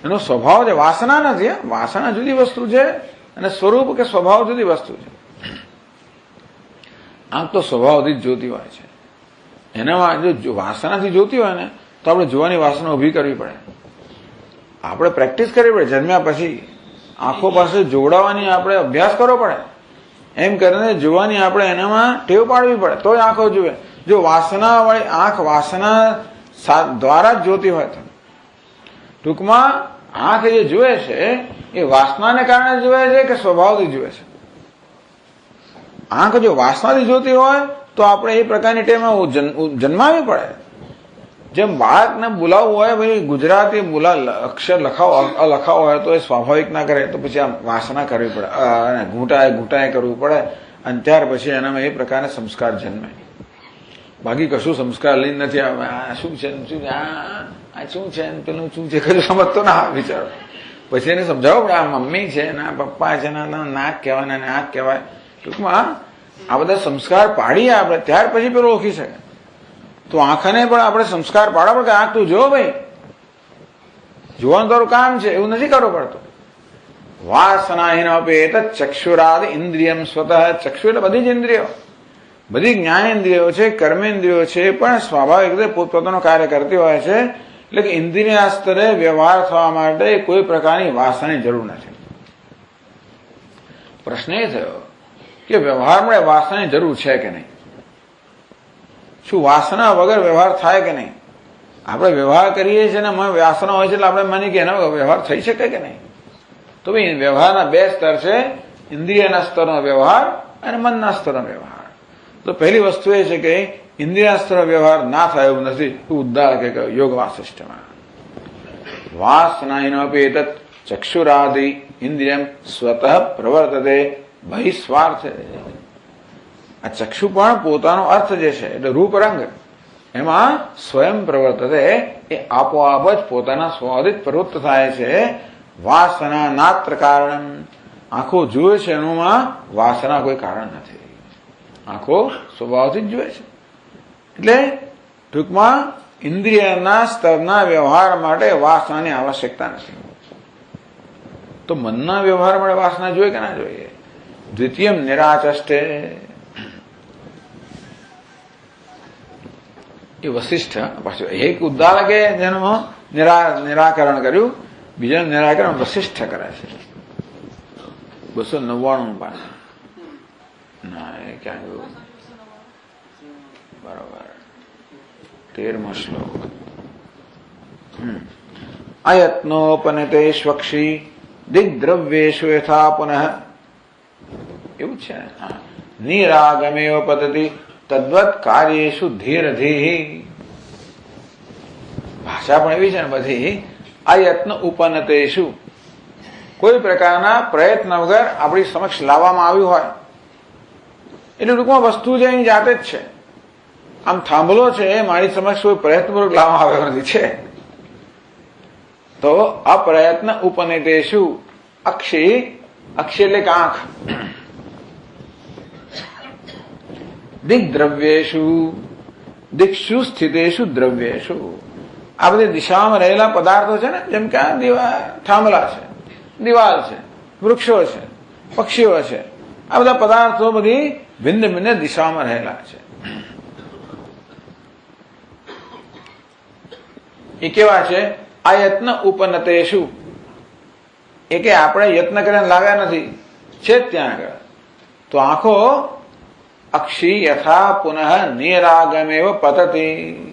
Speaker 1: એનો સ્વભાવ છે, વાસના નથી. વાસના જુદી વસ્તુ છે અને સ્વરૂપ કે સ્વભાવ જુદી વસ્તુ છે. આંખ તો સ્વભાવથી જ જોતી હોય છે. એનામાં જો વાસનાથી જોતી હોય ને તો આપણે જોવાની વાસના ઉભી કરવી પડે. આપણે પ્રેક્ટિસ કરવી પડે. જન્મ્યા પછી આંખો પાસે જોડાવાની આપણે અભ્યાસ કરવો પડે. એમ કરીને જોવાની આપણે એનામાં ટેવ પાડવી પડે તો જ આંખો જુએ. જો વાસના વાળી આંખ વાસના દ્વારા જ જોતી હોય તો ટૂંકમાં આંખ જે જુએ છે એ વાસનાને કારણે જુએ છે કે સ્વભાવથી જુએ છે? આંખ જો વાસનાથી જોતી હોય તો આપણે એ પ્રકારની ટેવ જન્માવી પડે. જેમ બાળકને બોલાવવું હોય, ભાઈ ગુજરાતી અક્ષર લખાવો હોય તો એ સ્વાભાવિક ના કરે તો પછી આમ વાસના કરવી પડે અને ઘૂંટાએ કરવું પડે અને ત્યાર પછી એનામાં એ પ્રકારના સંસ્કાર જન્મે. બાકી કશું સંસ્કાર લઈને નથી આવે. આ શું છે આ શું છે પેલું શું છે કશું સમજતો ના વિચારો. પછી એને સમજાવો પડે આ મમ્મી છે ને આ પપ્પા છે ને નાક કહેવાય ને આંખ કહેવાય. ટૂંકમાં આ બધા સંસ્કાર પાડીએ આપણે ત્યાર પછી પેલું ઓળખી શકે. તો આંખને પણ આપણે સંસ્કાર પાડવા પડે કે આંખ તું જો ભાઈ, જોવાનું તારું કામ છે એવું નથી કરવું પડતું. વાસનાહીન અપેત ચક્ષુરાદ ઇન્દ્રિયમ સ્વતઃ. ચક્ષુ એટલે બધી જ ઇન્દ્રિયો, બધી જ્ઞાનેન્દ્રિયો છે, કર્મેન્દ્રિયો છે, પણ સ્વાભાવિક રીતે પોતપોતાનું કાર્ય કરતી હોય છે. એટલે કે ઇન્દ્રિય સ્તરે વ્યવહાર થવા માટે કોઈ પ્રકારની વાસનાની જરૂર નથી. પ્રશ્ન એ થયો કે વ્યવહાર માટે વાસનાની જરૂર છે કે નહીં? શું વાસના વગર વ્યવહાર થાય કે નહીં? આપણે વ્યવહાર કરીએ છીએ ને વાસના હોય છે એટલે આપણે માની કે એનો વ્યવહાર થઈ શકે કે નહીં? તો ભાઈ વ્યવહારના બે સ્તર છે, ઇન્દ્રિયના સ્તરનો વ્યવહાર અને મનના સ્તરનો વ્યવહાર. તો પહેલી વસ્તુ એ છે કે ઇન્દ્રિય સ્તરનો વ્યવહાર ના થાય એવું નથી. ઉદ્ધાર કે યોગ વાસિષ્ઠમાં વાસનાહીનોપી તत् ચક્ષુરાદિ ઇન્દ્રિયમ સ્વતઃ પ્રવર્તતે બહિસ્વાર્થ. આ ચક્ષુ પણ પોતાનો અર્થ જે છે એટલે રૂપ રંગ એમાં સ્વયં પ્રવર્તતે, એ આપોઆપ જ પોતાના સ્વભાવથી પ્રવૃત્ત થાય છે. વાસના નાત્ર કારણ, આંખો જુએ છે એમાં વાસના કોઈ કારણ નથી, આંખો સ્વભાવથી જ જુએ છે. એટલે ટૂંકમાં ઇન્દ્રિયના સ્તરના વ્યવહાર માટે વાસનાની આવશ્યકતા નથી. તો મનના વ્યવહાર માટે વાસના જોઈએ કે ના જોઈએ? દ્વિતીયમ નિરાચષ્ટે, એ વશિષ્ઠ પાછું એક ઉદ્દાલકે જેનું નિરાકરણ કર્યું, બીજાનું નિરાકરણ વશિષ્ઠ કરે છે. 299 પાસે ના એ ક્યાં ગયું? બરોબર 13મો શ્લોક. અયત્નોપનતે સ્વક્ષી દિગ્દ્રવ્યેષુ યથા પુનઃ, એવું છે ને? નિરાગમેવ પતતિ તદ્વત કાર્યેષુ ધીરધિ. ભાષા પણ એવી છે ને બધી. અયત્ન ઉપનતેષુ, કોઈ પ્રકારના પ્રયત્ન વગર આપણી સમક્ષ લાવવામાં આવ્યું હોય એટલે ટૂંકમાં વસ્તુ જે એની જાતે જ છે. આમ થાંભલો છે મારી સમક્ષ કોઈ પ્રયત્નપૂર્વક લાવવામાં આવ્યો નથી છે. તો અપ્રયત્ન ઉપનિતેષુ અક્ષી, અક્ષી એટલે કે આંખ, દિગ્દ્રવ્યેષુ, દિક્ષુ સ્થિતેષુ દ્રવ્યેષુ, આ બધી દિશામાં રહેલા પદાર્થો છે ને, જેમ કે આ થાંભલા છે, દિવાલ છે, વૃક્ષો છે, પક્ષીઓ છે, આ બધા પદાર્થો બધી ભિન્ન ભિન્ન દિશામાં રહેલા છે. એ કેવા છે? આ યત્ન ઉપનતેષુ, એ કે આપણે યત્ન કરીને લાવ્યા નથી, છે જ ત્યાં આગળ. તો આંખો અક્ષી યથા પુનઃ નિરાગમેવ પતતી.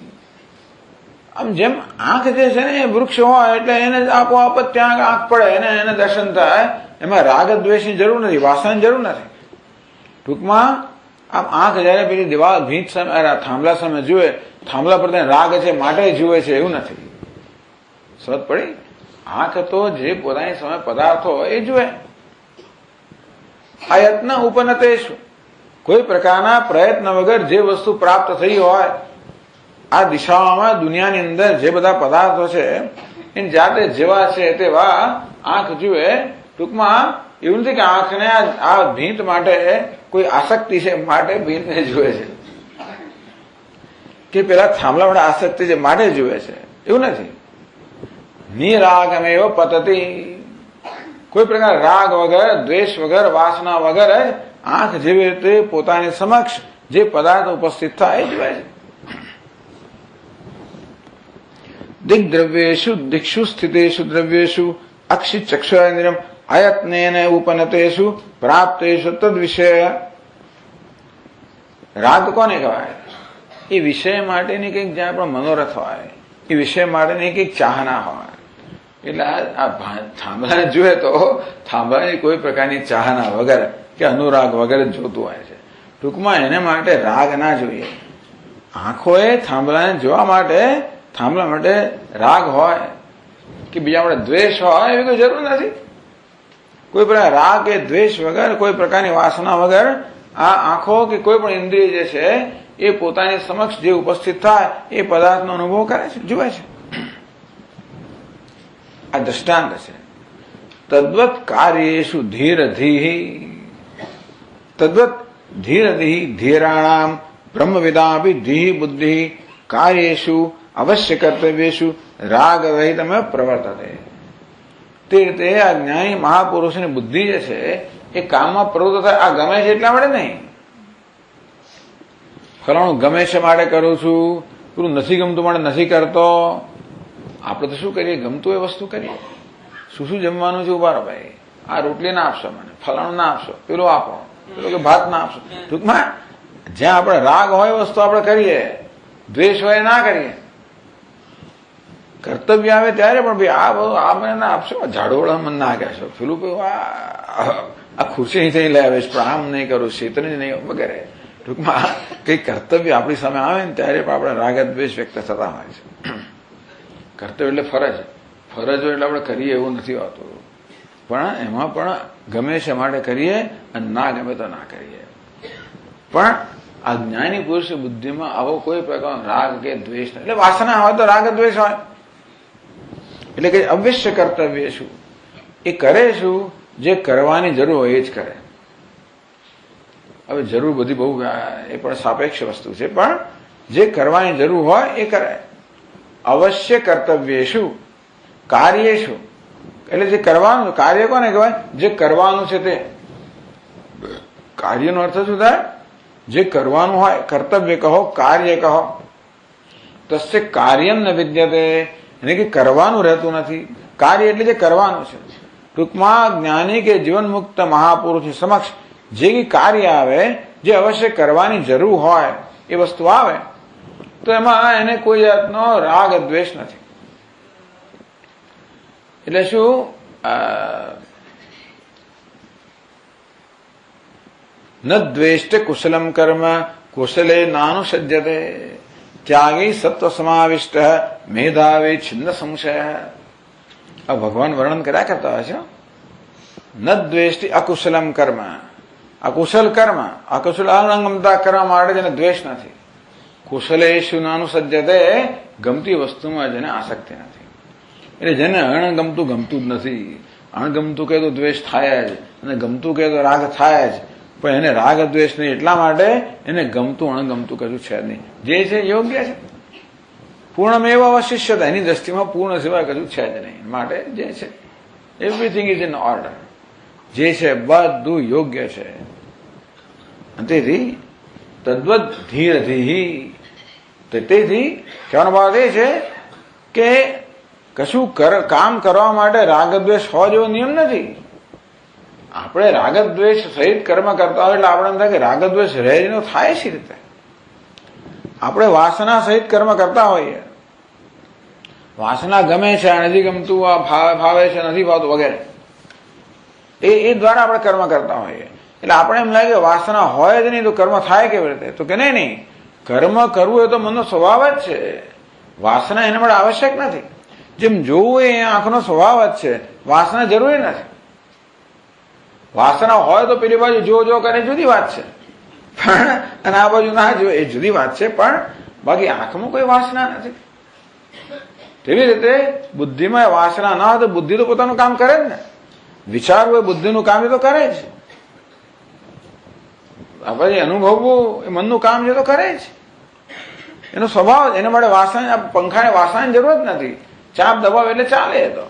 Speaker 1: આમ જેમ આંખ જે છે ને એ વૃક્ષ હોય એટલે એને આપોઆપ જ ત્યાં આંખ પડે, એને દર્શન થાય. એમાં રાગ દ્વેષની જરૂર નથી, વાસનાની જરૂર નથી. ટૂંકમાં આમ આંખ જયારે પેલી દિવાલ ભીંત સામે થાંભલા સામે જુએ, થાંભલા પર રાગ છે માટે જુએ છે એવું નથી. સમજ પડી? આંખ તો જે પોતાની સામે પદાર્થો હોય એ જુએ. આ યત્ન ઉપનતેષુ, કોઈ પ્રકારના પ્રયત્ન વગર જે વસ્તુ પ્રાપ્ત થઈ હોય, આ દિશાઓમાં દુનિયાની અંદર જે બધા પદાર્થો છે એની જાતે જેવા છે તેવા આંખ જુએ. ટૂંકમાં એવું નથી કે આંખને આ ભીંત માટે કોઈ આસક્તિ છે માટે ભીંતને જુએ છે, કે પેલા થાંભલા માટે આસક્તિ છે માટે જુએ છે, એવું નથી. નિરાગમેવ પતતી, કોઈ પ્રકાર રાગ વગર, દ્વેષ વગર, વાસના વગર આંખ જેવી રીતે પોતાની સમક્ષ જે પદાર્થ ઉપસ્થિત થાય એ જુએ છે. દિગ્દ્રવ્યેષુ દિક્ષુ સ્થિતેષુ દ્રવ્યેષુ અક્ષિ ચક્ષુરેન્દ્રિયમ અયત્નેન ઉપનતેષુ પ્રાપ્તેષુ તદ વિષય. રાગ કોને કહેવાય? એ વિષય માટેની કંઈક જ્યાં આપણો મનોરથ હોય, એ વિષય માટેની કંઈક ચાહના હોય. એટલે આ થાંભલાને જુએ તો થાંભલાની કોઈ પ્રકારની ચાહના વગર કે અનુરાગ વગર જ જોતું હોય છે. ટૂંકમાં એને માટે રાગ ના જોઈએ. આંખોએ થાંભલાને જોવા માટે, થાંભલા માટે રાગ હોય કે બીજા માટે દ્વેષ હોય એવી કોઈ જરૂર નથી. કોઈ પ્રકાર રાગ કે દ્વેષ વગર, કોઈ પ્રકારની વાસના વગર આ આંખો કે કોઈ પણ ઇન્દ્રિય જે છે એ પોતાની સમક્ષ જે ઉપસ્થિત થાય એ પદાર્થનો અનુભવ કરે છે, જુએ છે. આ દ્રષ્ટાંત છે. તદ્વત કાર્યેષુ ધીરધિ, તદ્વત ધીરધિ ધીરાણામ બ્રહ્મવિદાપી ધીહ બુદ્ધિ કાર્યેષુ અવશ્ય કર્તવ્યેષુ રાગ રહિતમ પ્રવર્તતે. તે રીતે આ જ્ઞાની મહાપુરુષની બુદ્ધિ જે છે એ કામમાં પ્રવૃત્ત થાય. આ ગમે છે એટલા માટે નહીં, ફલાણું ગમે છે માટે કરું છું, પેલું નથી ગમતું માટે નથી કરતો. આપણે તો શું કરીએ? ગમતું એ વસ્તુ કરીએ. શું શું જમવાનું છે? ઉભા રહો ભાઈ, આ રોટલી ના આપશો મને, ફલાણું ના આપશો, પેલું આપો, પેલું કે ભાત ના આપશો. ટૂંકમાં જ્યાં આપણે રાગ હોય વસ્તુ આપણે કરીએ, દ્વેષ હોય ના કરીએ. કર્તવ્ય આવે ત્યારે પણ ભાઈ આ મને ના આપશો, ઝાડોળા મને ના કહેશો, પેલું આ ખુરશી અહીંથી લઈ આવે છે પણ આમ નહીં કરું, શેતરંજ નહીં વગેરે. ટૂંકમાં કઈ કર્તવ્ય આપણી સામે આવે ને ત્યારે પણ આપણે રાગ દ્વેષ વ્યક્ત થતા હોય છે. કર્તવ્ય એટલે ફરજ હોય એટલે આપણે કરીએ એવું નથી હોતું, પણ એમાં પણ ગમે છે માટે કરીએ અને ના ગમે તો ના કરીએ. પણ આ જ્ઞાની પુરુષ બુદ્ધિમાં આવો કોઈ પ્રકારનો રાગ કે દ્વેષ એટલે વાસના હોય તો રાગ દ્વેષ હોય એટલે કે અવશ્ય કર્તવ્ય શું એ કરે શું જે કરવાની જરૂર હોય એ જ કરે. હવે જરૂર બધી બહુ એ પણ સાપેક્ષ વસ્તુ છે, પણ જે કરવાની જરૂર હોય એ કરે. અવશ્ય કર્તવ્ય શું કાર્ય શું એટલે જે કરવાનું, કાર્ય કોને કહેવાય? જે કરવાનું છે તે. કાર્યનો અર્થ શું થાય? જે કરવાનું હોય, કર્તવ્ય કહો, કાર્ય કહો. તસ્ય કાર્યમ ન વિદ્યતે, એટલે કે કરવાનું રહેતું નથી. કાર્ય એટલે જે કરવાનું છે. ટૂંકમાં જ્ઞાની કે જીવન મુક્ત મહાપુરુષ સમક્ષ જે કાર્ય આવે, જે અવશ્ય કરવાની જરૂર હોય એ વસ્તુ આવે તો એમાં એને કોઈ જાતનો રાગ દ્વેષ નથી. એટલે શું? ન દ્વેષ્ટ કુશલમ કર્મ કુશલે નાનુસજ્યતે ત્યાગી સત્વ સમાવિષ્ટ મેધાવી છિન્ન સંશય. આ ભગવાન વર્ણન કર્યા કરતા હોય છે. ન દ્વેષ્ટિ અકુશલમ કર્મ, અકુશલ કર્મ, અકુશલ અણગમતા કરવા માટે જેને દ્વેષ નથી. કુશલેશુ નાનુસજ્યતે, ગમતી વસ્તુમાં જેને આસક્તિ નથી. એટલે જેને અણગમતું ગમતું જ નથી. અણગમતું કહે તો દ્વેષ થાય જ અને ગમતું કહે તો રાગ થાય જ, પણ એને રાગ દ્વેષ નહીં. એટલા માટે એને ગમતું અણગમતું કશું છે નહીં. જે છે યોગ્ય છે. પૂર્ણમેવ અવશિષ્યતા, એની દ્રષ્ટિમાં પૂર્ણ સિવાય કશું છે જ નહીં. માટે જે છે એવરીથિંગ ઇઝ ઇન ઓર્ડર. જે છે બધું યોગ્ય છે. તેથી તદ્વત ધીરધી, તેથી કહેવાનો ભાવ એ છે કે કશું કામ કરવા માટે રાગદ્વેષ હોવા જેવો નિયમ નથી. આપણે રાગદ્વેષ સહિત કર્મ કરતા હોય એટલે આપણે એમ થાય કે રાગદ્વેષ રહેનો થાય છે રીતે. આપણે વાસના સહિત કર્મ કરતા હોઈએ, વાસના ગમે છે, નથી ગમતું, આ ભાવે છે, નથી ભાવતું વગેરે, એ દ્વારા આપણે કર્મ કરતા હોઈએ. એટલે આપણે એમ લાગે વાસના હોય જ નહીં તો કર્મ થાય કેવી રીતે? તો કે નહીં, કર્મ કરવું એ તો મનનો સ્વભાવ જ છે. વાસના એના માટે આવશ્યક નથી. જેમ જોવું એ આંખનો સ્વભાવ જ છે, વાસના જરૂરી નથી. વાસના હોય તો પેલી બાજુ જો કરે જુદી વાત છે, પણ અને આ બાજુ ના જો એ જુદી વાત છે, પણ બાકી આંખમાં કોઈ વાસના નથી. તેવી રીતે બુદ્ધિમાં વાસના ના હોય તો બુદ્ધિ તો પોતાનું કામ કરે જ ને. વિચારવું એ બુદ્ધિનું કામ એ તો કરે જ. પછી અનુભવવું એ મનનું કામ છે તો કરે જ. એનો સ્વભાવ, એના માટે વાસના, પંખાને વાસનાની જરૂર જ નથી. ચાપ દબાવ એટલે ચાલે. તો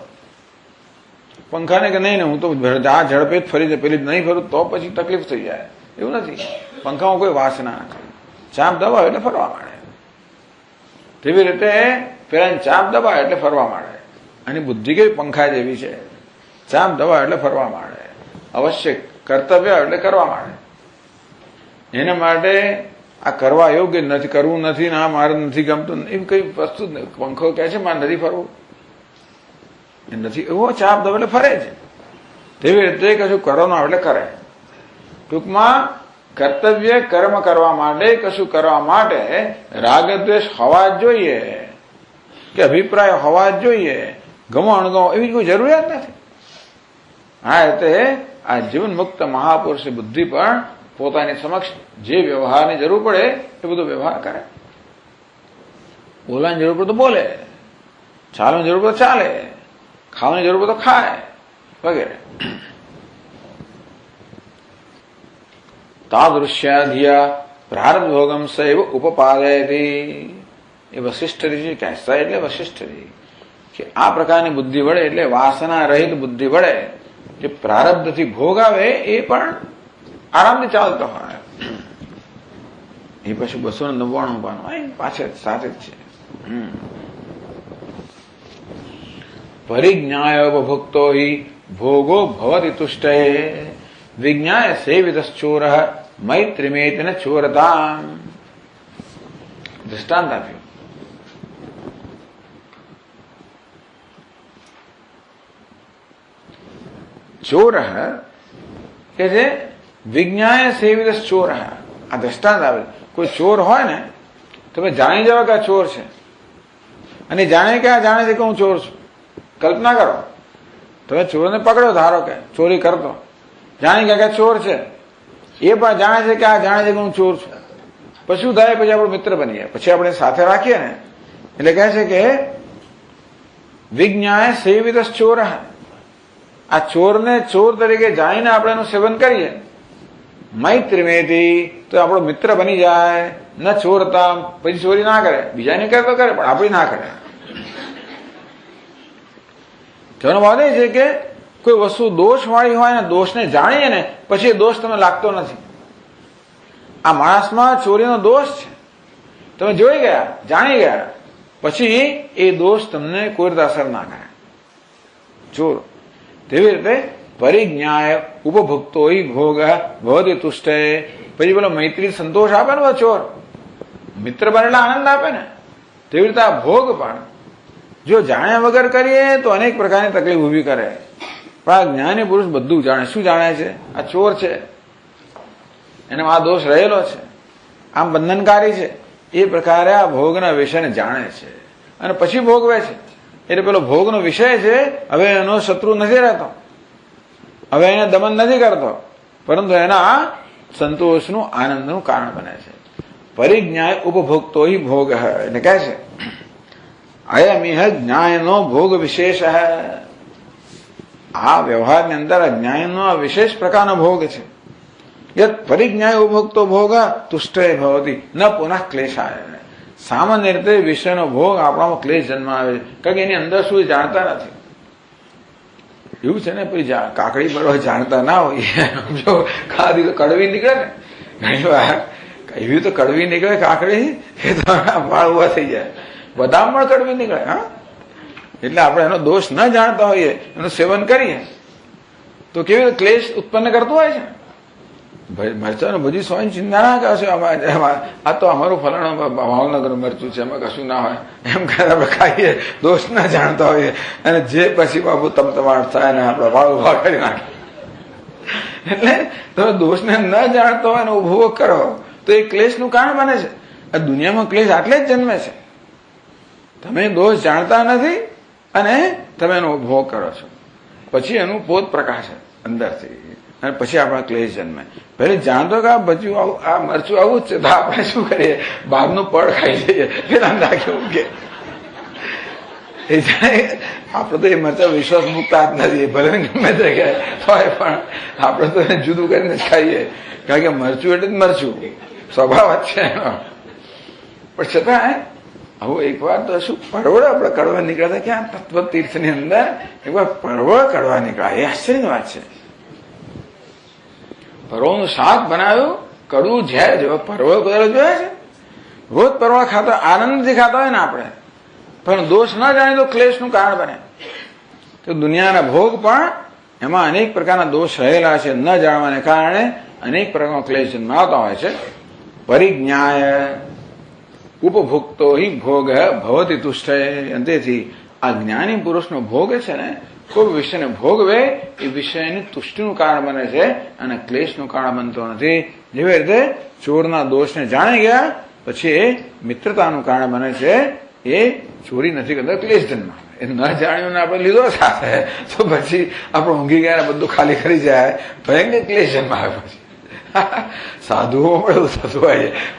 Speaker 1: પંખાને કે નહીં ને હું તો આ ઝડપે જ ફરી પેલી નહીં ફરું તો પછી તકલીફ થઈ જાય, એવું નથી. પંખામાં કોઈ વાસના નથી. ચાપ દબાવ એટલે ફરવા માંડે. તેવી રીતે પેલા ચાપ દબાવ એટલે ફરવા માંડે. અને બુદ્ધિ કેવી પંખા જેવી છે, ચાપ દબાવ એટલે ફરવા માંડે. અવશ્ય કર્તવ્ય એટલે કરવા માંડે. એના માટે આ કરવા યોગ્ય નથી, કરવું નથી, ના મારે નથી ગમતું, એવી કઈ વસ્તુ જ નહીં. પંખો કહે છે મારે નથી ફરવું, એ નથી, એવો ચાપ દબાવ એટલે ફરે છે. તેવી રીતે કશું કરવાનું એટલે કરે. ટૂંકમાં કર્તવ્ય કર્મ કરવા માટે, કશું કરવા માટે રાગદ્વેષ હોવા જ જોઈએ કે અભિપ્રાય હોવા જ જોઈએ. ગમો અણગમો એવી કોઈ જરૂરિયાત નથી. હા, એટલે આ જીવન મુક્ત મહાપુરુષ બુદ્ધિ પણ પોતાની સમક્ષ જે વ્યવહારની જરૂર પડે એ બધો વ્યવહાર કરે. બોલવાની જરૂર પડે તો બોલે, ચાલવાની જરૂર પડે તો ચાલે, ખાવાની જરૂર પડે તો ખાય વગેરે. તાદૃશ્યાધિયા પ્રારબ્ધ ભોગમ સૈવ ઉપપાદયતી. એ વશિષ્ઠજી કહેતા એટલે વશિષ્ઠજી કે આ પ્રકારની બુદ્ધિ વડે, એટલે વાસના રહિત બુદ્ધિ વડે જે પ્રારબ્ધથી ભોગ આવે એ પણ આરામથી ચાલતો હોય. એ પછી 299 પાનું પાછળ સાથે જ છે. પરિજ્ઞાય ઉપભુક્તો હિ ભોગો ભવતિ તુષ્ટે વિજ્ઞાય સેવિતશ્ચોર મૈત્રીમેતિન ચોરતા. દૃષ્ટાંત આપ્યું. ચોર કે છે વિજ્ઞાય સેવિત ચોર. આ દ્રષ્ટાંત આવે. કોઈ ચોર હોય ને તમે જાણી જાવ કે આ ચોર છે, અને જાણે કે આ જાણે છે કે હું ચોર છું. કલ્પના કરો, તમે ચોરને પકડો, ધારો કે ચોરી કરતો, જાણી ગયા કે ચોર છે, એ પણ જાણે છે કે આ જાણે છે કે હું ચોર છું. પછી શું થાય? પછી આપણો મિત્ર બની જાય. પછી આપણે સાથે રાખીએ ને એટલે કહે છે કે વિજ્ઞાય સેવિત ચોર. આ ચોરને ચોર તરીકે જાણીને આપણે એનું સેવન કરીએ, મૈત્રીમેથી, તો આપણો મિત્ર બની જાય. ન ચોરતા, પછી ચોરી ના કરે, બીજાને કરે તો કરે પણ આપણી ના કરે. તેનો ભાવ એ છે કે કોઈ વસ્તુ દોષવાળી હોય ને, દોષને જાણીએ ને પછી એ દોષ તમને લાગતો નથી. આ માણસમાં ચોરીનો દોષ છે, તમે જોઈ ગયા, જાણી ગયા, પછી એ દોષ તમને કોઈ રીતે અસર ના કરે. ચોર તેવી રીતે પરિજ્ઞાય ઉપભોક્તો ભોગ ભવતી તુષ્ટે. પછી પેલો મૈત્રી સંતોષ આપે ને ચોર, મિત્ર બને એટલે આનંદ આપે ને, તેવી રીતે આ ભોગ પણ જો જાણ્યા વગર કરીએ તો અનેક પ્રકારની તકલીફ ઊભી કરે. પણ આ જ્ઞાની પુરુષ બધું જાણે. શું જાણે છે? આ ચોર છે, એનામાં આ દોષ રહેલો છે, આમ બંધનકારી છે. એ પ્રકારે આ ભોગના વિષયને જાણે છે અને પછી ભોગવે છે. એટલે પેલો ભોગનો વિષય છે, હવે એનો શત્રુ નથી રહેતો, હવે એને દમન નથી કરતો, પરંતુ એના સંતોષનું આનંદનું કારણ બને છે. પરિજ્ઞાય ઉપભોક્તો ભોગ. એટલે કહે છે અયમિહ જ્ઞાયનો ભોગ વિશેષ. આ વ્યવહારની અંદર જ્ઞાનનો આ વિશેષ પ્રકારનો ભોગ છે. યત પરિજ્ઞાય ઉપભોક્તો ભોગ તુષ્ટે ભવતી ન પુનઃ ક્લેશાય. સામાન્ય રીતે વિષયનો ભોગ આપણામાં ક્લેશ જન્મ આવે છે, કારણ કે એની અંદર શું જાણતા નથી. એવું છે ને, પછી કાકડી પડવા જાણતા ના હોય, જો ખાધી તો કડવી નીકળે ને. ઘણી વાર એવી તો કડવી નીકળે કાકડી એ તો વાળ ઉભા થઈ જાય. બદામ પણ કડવી નીકળે. હા, એટલે આપણે એનો દોષ ન જાણતા હોઈએ, એનું સેવન કરીએ તો કેવી રીતે ક્લેશ ઉત્પન્ન કરતું હોય છે. મરચાનું બધી સોની ચિંતા ના કરશો, આ તો અમારું ફલાણું ભાવનગર મરચું છે, એમાં કશું ના હોય એમ કરે આપણે ખાઈએ, દોષ ના જાણતા હોઈએ, અને જે પછી બાબુ તમતમાટ થાય ને આપણે વાળ ઉભા કરી નાખે. એટલે તમે દોષને ન જાણતો હોય ને ઉભો કરો તો એ ક્લેશનું કારણ બને છે. આ દુનિયામાં ક્લેશ આટલે જ જન્મે છે. તમે દોષ જાણતા નથી અને તમે એનો ભોગ કરો છો, પછી એનું પોત પ્રકાશ અંદરથી, અને પછી આપણા ક્લેશ જન્મે. પહેલી જાણતો કે આ બચ્યું આવું, આ મરચું આવું જ છે, તો આપણે શું કરીએ? બહારનું પડ ખાઈ જઈએ, પેલા નાખે ઉગે. એ આપણે તો એ મરચા વિશ્વાસ મુકતા જ નથી, ભલે ગમે તે કહે તોય પણ આપણે તો એને જુદું કરીને જ ખાઈએ, કારણ કે મરચું એટલે જ મરચું, સ્વભાવ જ છે એનો. પણ છતાં આવું એક વાર તો શું પરવળ આપણે કડવા નીકળ્યા ક્યાં તત્વ તીર્થની અંદર એક વાર પરવળ કડવા નીકળ્યા. એ આશ્ચર્યની વાત છે. પરવળનું શાક બનાવ્યું, કડવું ઝેર જેવો. પરવળ કદાચ જોયા છે? રોજ પરવળ ખાતો આનંદથી ખાતા હોય ને આપણે, પણ દોષ ન જાણે તો ક્લેશનું કારણ બને. તો દુનિયાના ભોગ પણ એમાં અનેક પ્રકારના દોષ રહેલા છે, ન જાણવાને કારણે અનેક પ્રકારનો ક્લેશ જન્માવતા હોય છે. પરિજ્ઞાય ઉપભોક્તો ભોગ ભવતી તુષ્ટે. અંતેથી આ જ્ઞાની પુરુષનો ભોગ છે ને, કોઈ વિષયને ભોગવે એ વિષયની તુષ્ટિનું કારણ બને છે અને ક્લેશનું કારણ બનતો નથી. જેવી રીતે ચોરના દોષને જાણી ગયા પછી એ મિત્રતાનું કારણ બને છે. એ ચોરી નથી કરતા, ક્લેશ જન્મ. એ ન જાણ્યું ને આપણે લીધો સાથે તો પછી આપણે ઊંઘી ગયા બધું ખાલી કરી જાય, ભયંકર ક્લેશ જન્મ આવે. પછી સાધુઓ પણ એવું થતું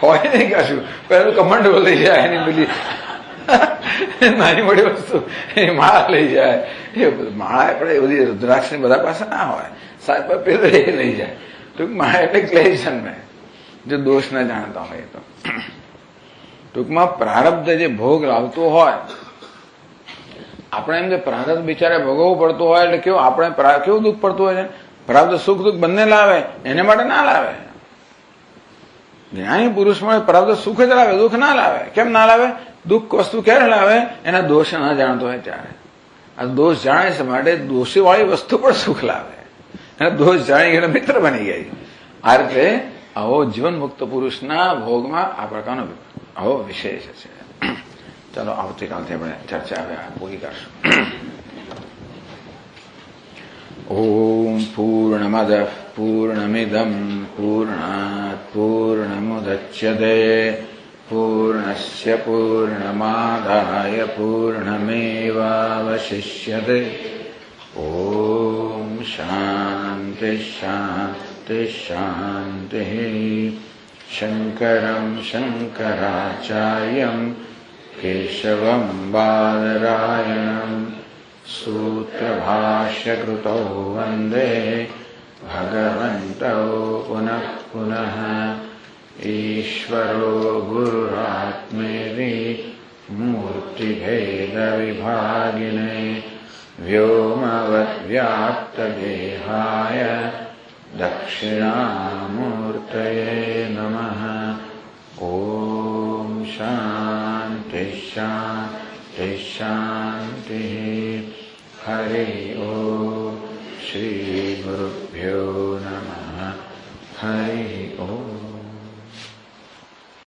Speaker 1: હોય નહીં કશું, પેલું કમંડો લઈ જાય, એની બધી નાની મોટી વસ્તુ એની માળા લઈ જાય. એ બધું માળા આપણે એ બધી રુદ્રાક્ષ બધા પાસે ના હોય, સાહેબ પેલો એ લઈ જાય. ટૂંકમાં એટલે ક્લેશ જન્મે જો દોષ ન જાણતા હોય તો. ટૂંકમાં પ્રારબ્ધ જે ભોગ લાવતો હોય, આપણે એમ જે પ્રારબ્ધ બિચારે ભોગવવું પડતું હોય એટલે કેવું આપણે કેવું દુઃખ પડતું હોય છે. પ્રારબ્ધ સુખ દુઃખ બંને લાવે, એને માટે ના લાવે. જ્ઞાની પુરુષ મળે પ્રારબ્ધ સુખ જ લાવે, દુઃખ ના લાવે. કેમ ના લાવે? દુઃખ વસ્તુ ક્યારે લાવે? એના દોષ ના જાણતો હોય ત્યારે. આ દોષ જાણે છે માટે દોષી વાળી વસ્તુ પણ સુખ લાવે. એના દોષ જાણી ગયેલા મિત્ર બની ગઈ. આ રીતે આવો જીવન મુક્ત પુરુષના ભોગમાં આ પ્રકારનો આવો વિષય છે. ચાલો આવતીકાલથી આપણે ચર્ચા હવે પૂરી કરશું. ઓમ પૂર્ણમદ પૂર્ણમિદમ પૂર્ણાત પૂર્ણમુદચ્યતે પૂર્ણસ્ય પૂર્ણમાદાય પૂર્ણમેવાવશિષ્યતે. ઓમ શાંતિ શાંતિ શાંતિ. શંકરં શંકરાચાર્યં કેશવં બાદરાયણં सूत्रभाष्यकृतौ वन्दे भगवन्तौ पुनः पुनः. ईश्वरो गुरुरात्मेति मूर्तिभेदविभागिने व्योमवद्व्याप्तदेहाय दक्षिणामूर्तये नमः. ॐ शान्ति शान्ति शान्तिः. हरि ओम. श्री गुरुभ्यो नमः. हरि ओम.